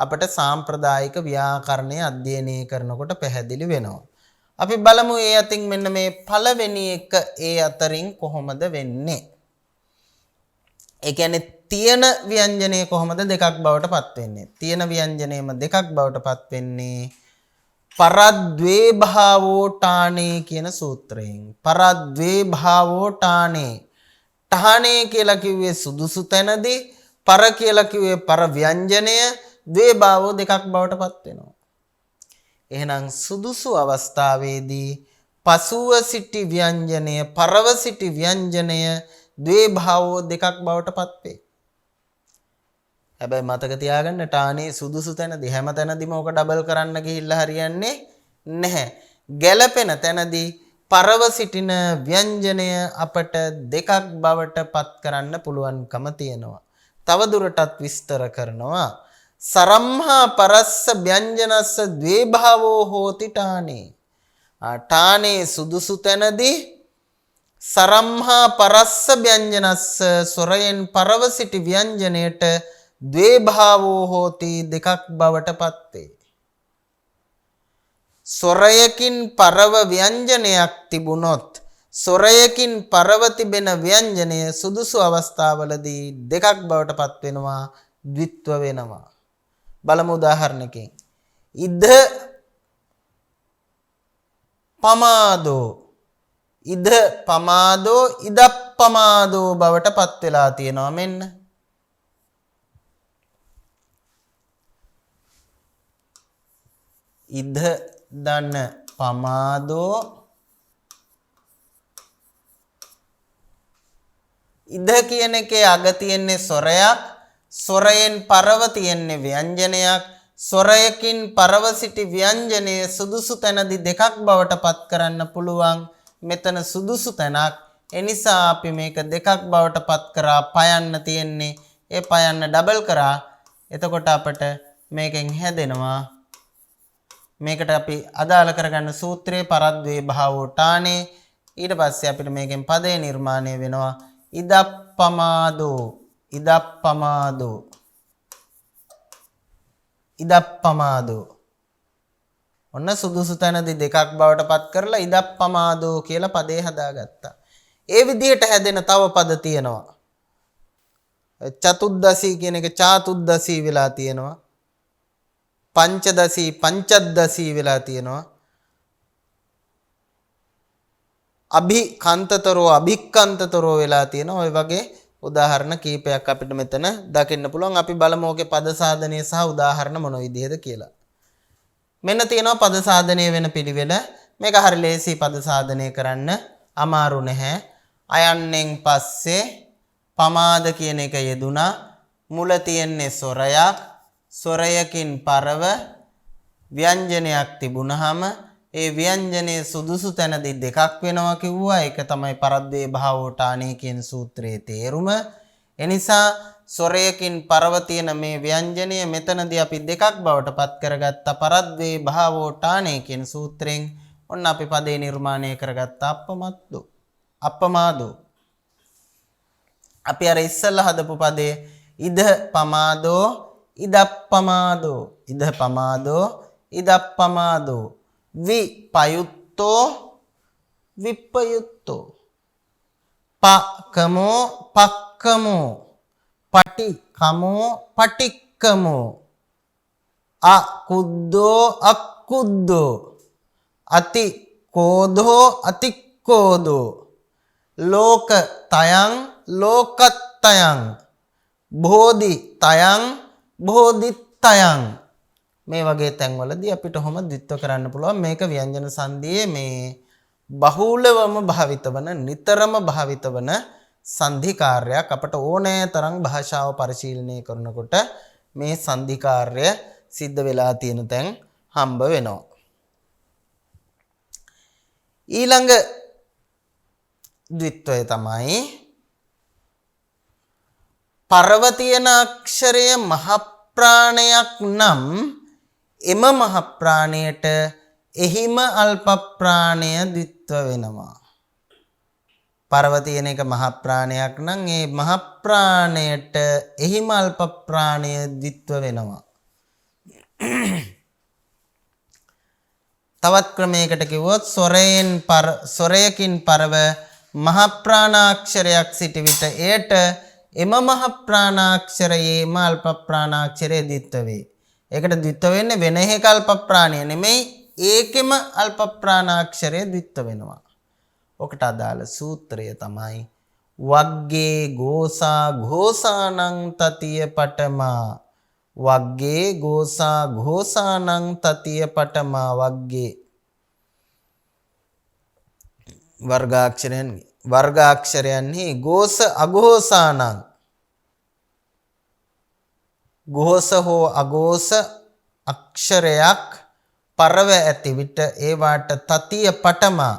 අපට සාම්ප්‍රදායික ව්‍යාකරණය අධ්‍යයනය කරනකොට පැහැදිලි වෙනවා. අපි බලමු ඒ අතින් මෙන්න මේ පළවෙනි එක ඒ අතරින් කොහොමද වෙන්නේ. ඒ කියන්නේ තියෙන ව්‍යංජනය කොහොමද දෙකක් බවට පත් වෙන්නේ? තියෙන ව්‍යංජනයම දෙකක් බවට පත් වෙන්නේ පරද්වේ භාවෝ ඨානේ කියන සූත්‍රයෙන්. පරද්වේ භාවෝ ඨානේ. ඨානේ කියලා කිව්වේ සුදුසු තැනදී, පර කියලා කිව්වේ පර ව්‍යංජනය, ද්වේ භාවෝ දෙකක් බවට පත් වෙනවා. එහෙනම් සුදුසු අවස්ථාවේදී පසුව සිටි ව්‍යංජනය, පරව සිටි ව්‍යංජනය ද්වේ භාවෝ දෙකක් බවට පත් වේ. හැබැයි මතක තියාගන්න ඨානේ සුදුසු තැනදී හැම තැනදීම ඕක ඩබල් කරන්න ගිහිල්ලා හරියන්නේ නැහැ. ගැළපෙන තැනදී පරව සිටින ව්‍යංජනය අපට දෙකක් බවට පත් කරන්න පුළුවන්කම තියෙනවා. තව දුරටත් විස්තර කරනවා. සරම්හා පරස්ස ව්‍යංජනස්ස ද්වේ භාවෝ හෝති ඨානේ. ඨානේ සුදුසු තැනදී සරම්හා පරස්ස ව්‍යංජනස්ස සොරයෙන් පරව සිටි ව්‍යංජනයට ද්වේ භාවෝ හෝති දෙකක් බවට පත් වේ. සොරයකින් පරව ව්‍යංජනයක් තිබුණොත් සොරයකින් පරව තිබෙන ව්‍යංජනය සුදුසු අවස්ථාවලදී දෙකක් බවට පත් වෙනවා, ද්විත්ව වෙනවා. බලමු උදාහරණකින්. ඉද පමාදෝ, ඉද පමාදෝ ඉදප්පමාදෝ බවට පත් වෙලා තියෙනවා. මෙන්න ඉද දන්න පමාදෝ, ඉද කියන එකේ අග තියෙන්නේ සොරයක්, සොරයෙන් පරව තියෙන්නේ ව්‍යංජනයක්. සොරයකින් පරව සිටි ව්‍යංජනය සුදුසු තැනදී දෙකක් බවට පත් කරන්න පුළුවන්. මෙතන සුදුසු තැනක්. එනිසා අපි මේක දෙකක් බවට පත් කරා. පයන්න තියෙන්නේ, ඒ පයන්න ඩබල් කරා. එතකොට අපට මේකෙන් හැදෙනවා, මේකට අපි අදාළ කරගන්න සූත්‍රයේ පරද්වේ භාවෝ ඨානේ. ඊට පස්සේ අපිට මේකෙන් පදේ නිර්මාණය වෙනවා ඉදප්පමාදෝ, ඉදප්පමාදෝ, ඉදප්පමාදෝ. ඔන්න සුදුසු තැනදී දෙකක් බවට පත් කරලා ඉදප්පමාදෝ කියලා පදේ හදාගත්තා. ඒ විදිහට හැදෙන තව පද තියෙනවා. චතුද්දසී කියන එක චාතුද්දසී වෙලා තියෙනවා. පංචදසී පංචද්දසී වෙලා තියෙනවා. අභිකන්තතරෝ අභික්කන්තතරෝ වෙලා තියෙනවා. ඔය වගේ උදාහරණ කීපයක් අපිට මෙතන දකින්න පුළුවන්. අපි බලමු ඔකේ පද සාධනය සහ උදාහරණ මොන විදිහද කියලා. මෙන්න තියෙනවා පද සාධනය වෙන පිළිවෙල. මේක හරි ලේසි පද සාධනය කරන්න, අමාරු නැහැ. අයන්නෙන් පස්සේ පමාද කියන එක යෙදුනා. මුල තියෙන්නේ සොරයක්, සොරයකින් පරව ව්‍යංජනයක් තිබුණාම ඒ ව්‍යංජනයේ සුදුසු තැනදී දෙකක් වෙනවා කිව්වා. ඒක තමයි පරද්වේ භාවෝ ඨානේ කියන සූත්‍රයේ තේරුම. එනිසා සොරයකින් පරව තියෙන මේ ව්‍යංජනය මෙතනදී අපි දෙකක් බවට පත් කරගත්ත පරද්වේ භාවෝ ඨානේ කියන සූත්‍රයෙන්. ඔන්න අපි පදේ නිර්මාණය කරගත්ත අප්පමද්දෝ, අප්පමාදෝ. අපි අර ඉස්සල්ලා හදපු පදේ ඉද පමාදෝ ඉදප්පමාදෝ, ඉද පමාදෝ ඉදප්පමාදෝ. විපයුත්තෝ විප්පයුත්තෝ. පකමෝ පක්කමෝ. පටිකමෝ පටික්කමෝ. අකුද්දෝ අක්කුද්දෝ. අතිකෝදෝ අතික්කෝදෝ. ලෝකතයං ලෝකත්තයං. බෝධිතයං බෝධිත්තයං. මේ වගේ තැන්වලදී අපිට කොහොම ද්විත්ව කරන්න පුළුවන්. මේක ව්‍යංජන සංධියේ මේ බහුලවම භාවිත වන, නිතරම භාවිත වන සංධි කාර්යයක්. අපට ඕනෑ තරම් භාෂාව පරිශීලනය කරනකොට මේ සංධි කාර්ය සිද්ධ වෙලා තියෙන තැන් හම්බ වෙනවා. ඊළඟ ද්විත්වය තමයි පරව තියෙන අක්ෂරය මහ ප්‍රාණයක් නම් එම මහ ප්‍රාණයට එහිම අල්ප ප්‍රාණය ද්විත්ව වෙනවා. පරව තියෙන එක මහ ප්‍රාණයක් නම් ඒ මහ ප්‍රාණයට එහිම අල්ප ප්‍රාණය ද්විත්ව වෙනවා. තවත් ක්‍රමයකට කිව්වොත් ස්වරයකින් පරව මහ ප්‍රාණාක්ෂරයක් සිට විට එයට එම මහ ප්‍රාණාක්ෂරයේම අල්ප ප්‍රාණාක්ෂරය ද්විත්ව වේ. ඒකට ද්විත්ව වෙන්නේ වෙන එකක අල්ප ප්‍රාණය නෙමෙයි ඒකෙම අල්ප ප්‍රාණාක්ෂරය ද්විත්ව වෙනවා. ඔකට අදාළ සූත්‍රය තමයි වග්ගේ ගෝසා ඝෝසානං තතිය පඨමා. වග්ගේ ගෝසා ඝෝසානං තතිය පඨමා. වග්ගේ වර්ගාක්ෂරයන්හි ගෝස අඝෝසානං. ගෝස හෝ අඝෝස අක්ෂරයක් පරව ඇති විට ඒවාට තතිය පඨමා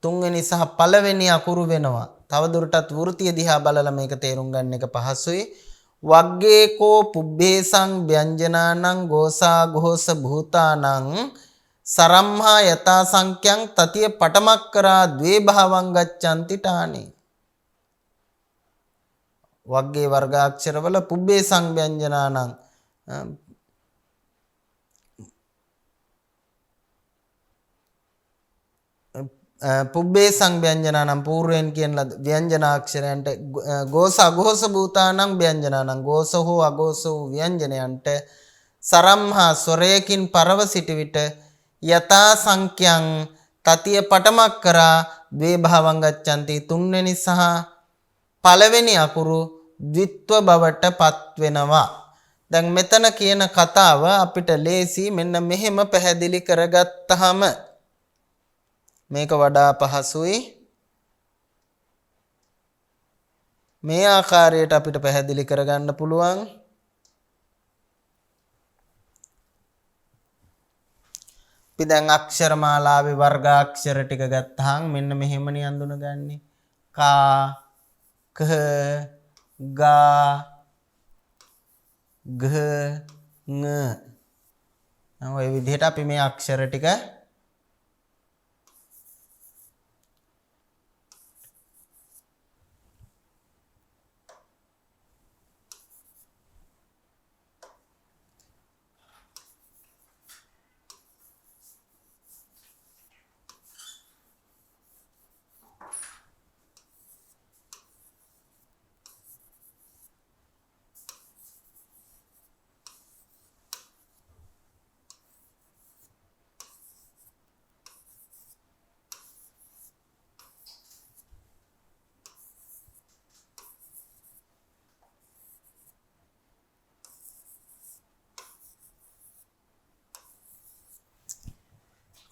තුන්වෙනි සහ පළවෙනි අකුරු වෙනවා. තවදුරටත් වෘතිය දිහා බලලා මේක තේරුම් ගන්න එක පහසුයි. වග්ගේකෝ පුබ්බේසං ව්‍යංජනානං ගෝසා ඝෝස භූතානං සරම්හා යතා සංඛ්‍යං තතිය පඨමක්කරා ද්වේ භාවං ගච්ඡanti ඨානේ. වග්ගේ වර්ගාක්ෂරවල පුබ්බේසං ව්‍යංජනානං පුබ්බේ සංව්‍යංජනානම් පූර්වයෙන් කියන ලද ව්‍යංජනාක්ෂරයන්ට ගෝස අඝෝස භූතානම් ව්‍යංජනානම් ගෝස හෝ අඝෝස වූ ව්‍යංජනයන්ට සරම්හා ස්වරයකින් පරව සිට විට යතා සංඛ්‍යං තතිය පඨමක්කරා ද්වේ භාවං ගච්ඡanti තුන්වෙනි සහ පළවෙනි අකුරු ද්විත්ව බවට පත් වෙනවා. දැන් මෙතන කියන කතාව අපිට ලේසි මෙන්න මෙහෙම පැහැදිලි කරගත්තාම මේක වඩා පහසුයි. මේ ආකාරයට අපිට පැහැදිලි කරගන්න පුළුවන්. අපි දැන් අක්ෂර මාලාවේ වර්ගාක්ෂර ටික ගත්තාම මෙන්න මෙහෙමනේ අඳුනගන්නේ. කා ක ගා ග ං. ඔය විදිහට අපි මේ අක්ෂර ටික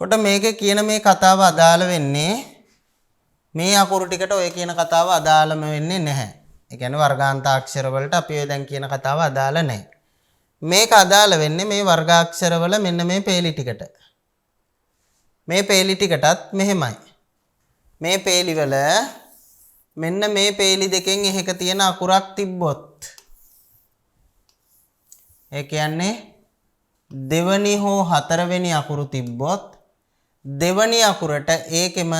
කොට මේකේ කියන මේ කතාව අදාළ වෙන්නේ මේ අකුරු ටිකට ඔය කියන කතාව අදාළම වෙන්නේ නැහැ. ඒ කියන්නේ වර්ගාන්තාක්ෂර වලට අපි ඔය දැන් කියන කතාව අදාළ නැහැ. මේක අදාළ වෙන්නේ මේ වර්ගාක්ෂර වල මෙන්න මේ පේලි ටිකට. මේ පේලි ටිකටත් මෙහෙමයි. මේ පේලි වල මෙන්න මේ පේලි දෙකෙන් එකක තියෙන අකුරක් තිබ්බොත් ඒ කියන්නේ දෙවනි හෝ හතරවෙනි අකුරු තිබ්බොත් දෙවනි අකුරට ඒකෙම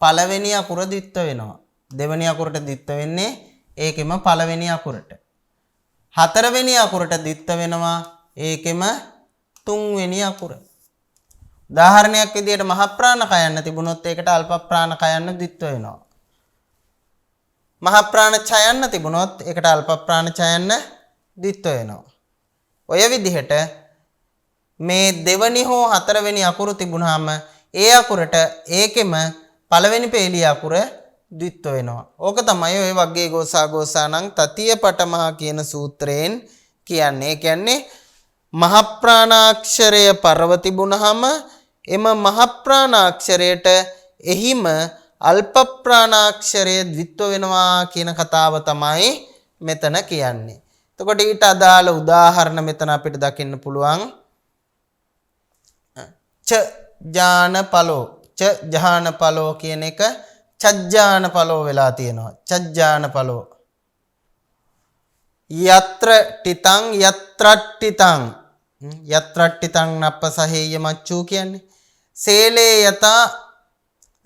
පළවෙනි අකුර ද්විත්ව වෙනවා. දෙවනි අකුරට ද්විත්ව වෙන්නේ ඒකෙම පළවෙනි අකුරට. හතරවෙනි අකුරට ද්විත්ව වෙනවා ඒකෙම තුන්වෙනි අකුර. උදාහරණයක් විදිහට මහ ප්‍රාණක යන්න තිබුණොත් ඒකට අල්ප ප්‍රාණක යන්න ද්විත්ව වෙනවා. මහ ප්‍රාණ ඡයන්න තිබුණොත් ඒකට අල්ප ප්‍රාණ ඡයන්න ද්විත්ව වෙනවා. ඔය විදිහට මේ දෙවනි හෝ හතරවෙනි අකුරු තිබුණාම ඒ අකුරට ඒකෙම පළවෙනි පේලිය අකුර ද්විත්ව වෙනවා. ඕක තමයි ඔය වග්ගේ ගෝසා ගෝසානං තතිය පඨමා කියන සූත්‍රයෙන් කියන්නේ. ඒ කියන්නේ මහ ප්‍රාණාක්ෂරය පරව තිබුණාම එම මහ ප්‍රාණාක්ෂරයට එහිම අල්ප ප්‍රාණාක්ෂරය ද්විත්ව වෙනවා කියන කතාව තමයි මෙතන කියන්නේ. එතකොට ඊට අදාළ උදාහරණ මෙතන අපිට දකින්න පුළුවන්. ච ජානපලෝ ච ජානපලෝ කියන එක චජ්ජානපලෝ වෙලා තියෙනවා. චජ්ජානපලෝ යත්‍ර ටිතං යත්‍රට්ටිතං යත්‍රට්ටිතං නප්පසහේය මච්චෝ කියන්නේ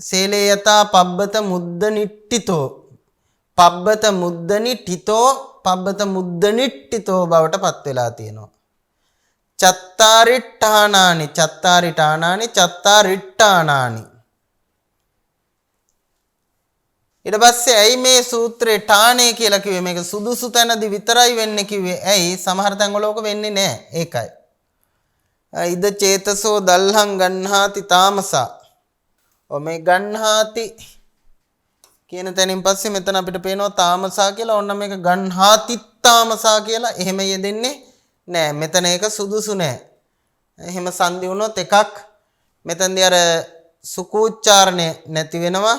සේලේ යතා පබ්බත මුද්දනිට්ඨිතෝ පබ්බත මුද්දනිට්ඨිතෝ පබ්බත මුද්දනිට්ඨිතෝ බවට පත් වෙලා තියෙනවා. චත්තාරිට්ඨානානි චත්තාරිඨානානි චත්තාරිට්ඨානානි. ඊට පස්සේ ඇයි මේ සූත්‍රේ ඨානේ කියලා කිව්වේ? මේක සුදුසු තැනදී විතරයි වෙන්නේ කිව්වේ. ඇයි? සමහර තැන්වල ඕක වෙන්නේ නැහැ. ඒකයි. ඉද චේතසෝ දල්හං ගන්හාති තාමසා. මේ ගන්හාති කියන තැනින් පස්සේ මෙතන අපිට පේනවා තාමසා කියලා. ඔන්න මේක ගන්හාති තාමසා කියලා එහෙම යෙදෙන්නේ නෑ. මෙතන ඒක සුදුසු නෑ. එහෙම සංදි වුණොත් එකක් මෙතනදී අර සුකුච්චාරණය නැති වෙනවා.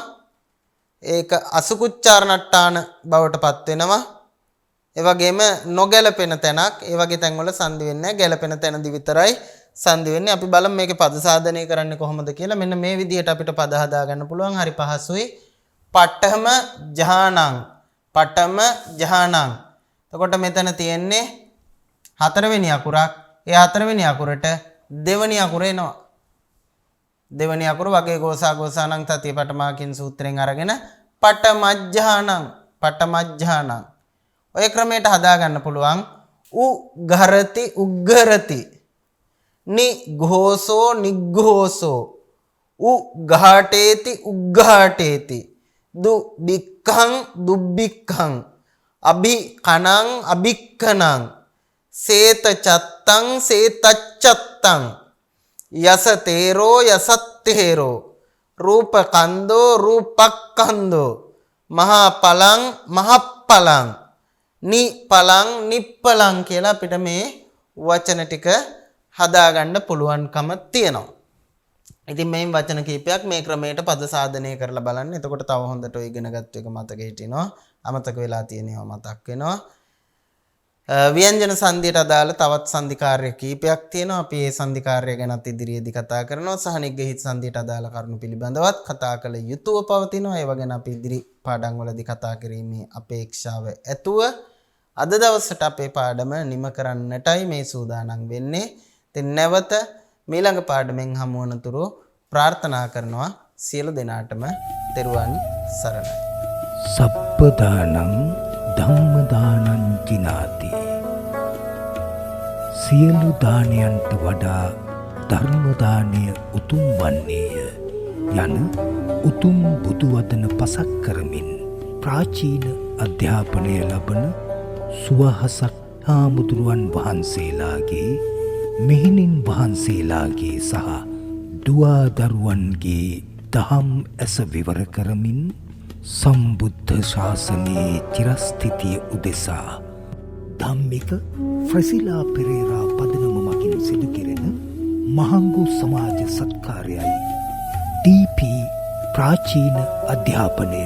ඒක අසුකුච්චාරණට්ටාන බවට පත් වෙනවා. ඒ වගේම නොගැලපෙන තැනක් ඒ වගේ තැන්වල සංදි වෙන්නේ නැහැ. ගැලපෙන තැනදී විතරයි සංදි වෙන්නේ. අපි බලමු මේකේ පද සාධනය කරන්නේ කොහොමද කියලා. මෙන්න මේ විදිහට අපිට පද හදා ගන්න පුළුවන්. හරි පහසුයි. පඨම ජහානං පඨම ජහානං. එතකොට මෙතන තියෙන්නේ හතරවෙනි අකුරක්. ඒ හතරවෙනි අකුරට දෙවෙනි අකුර එනවා. දෙවෙනි අකුර වගේ ගෝසා ගෝසානං තතිය පඨමාකින් සූත්‍රයෙන් අරගෙන පඨමජ්ජානං පඨමජ්ජානං. ඔය ක්‍රමයට හදා ගන්න පුළුවන්. උග්ඝරති උග්ඝරති නිඝෝසෝ නිඝෝසෝ උග්ඝාටේති උග්ඝාටේති දුබ්බික්ඛං දුබ්බික්ඛං අභිකණං අභික්ඛණං සේත චත්තං සේතච්චත්තං යසතේරෝ යසත්තේරෝ රූපකන්දෝ රූපක්කන්දෝ මහා පලං මහප්පලං නිපලං නිප්පලං කියලා අපිට මේ වචන ටික හදාගන්න පුළුවන්කම තියෙනවා. ඉතින් මේ වචන කීපයක් මේ ක්‍රමයට පද සාධනය කරලා බලන්න. එතකොට තව හොඳට ඔය ඉගෙනගත්තු එක මතක හිටිනවා. අමතක වෙලා තියෙන ඒවා මතක් වෙනවා. ව්‍යංජන සංධියට අදාළ තවත් සංධි කාර්ය කීපයක් තියෙනවා. අපි මේ සංධි කාර්ය ගැනත් ඉදිරියේදී කතා කරනවා. සහ නිග්‍රහිත සංධියට අදාළ කරුණු පිළිබඳවත් කතා කළ යුතුව පවතිනවා. ඒව ගැන අපි ඉදිරි පාඩම් වලදී කතා කිරීමේ අපේක්ෂාව ඇතුව අද දවසට අපේ පාඩම නිම කරන්නටයි මේ සූදානම් වෙන්නේ. ඉතින් නැවත ඊළඟ පාඩමෙන් හමු වනතුරු ප්‍රාර්ථනා කරනවා සියලු දෙනාටම තෙරුවන් සරණයි. සප්පදානං ධම්මදානං ජිනාති. සියලු දානයන්ට වඩා ධර්ම දානය උතුම් වන්නේය යන උතුම් බුදු වදන පසක් කරමින් ප්‍රාචීන අධ්‍යාපනය ලබන සුවහසක් හාමුදුරුවන් වහන්සේලාගේ මෙහෙණින් වහන්සේලාගේ සහ දුවාදරුවන්ගේ දහම් ඇස විවර කරමින් සම්බුද්ධ ශාසනයේ චිරස්ථිතිය උදෙසා ධම්මික ෆ්‍රසිලා පෙරේරා පදනම මගින් සිදු කෙරෙන මහංගු සමාජ සත්කාරයයි DP ප්‍රාචීන අධ්‍යාපනය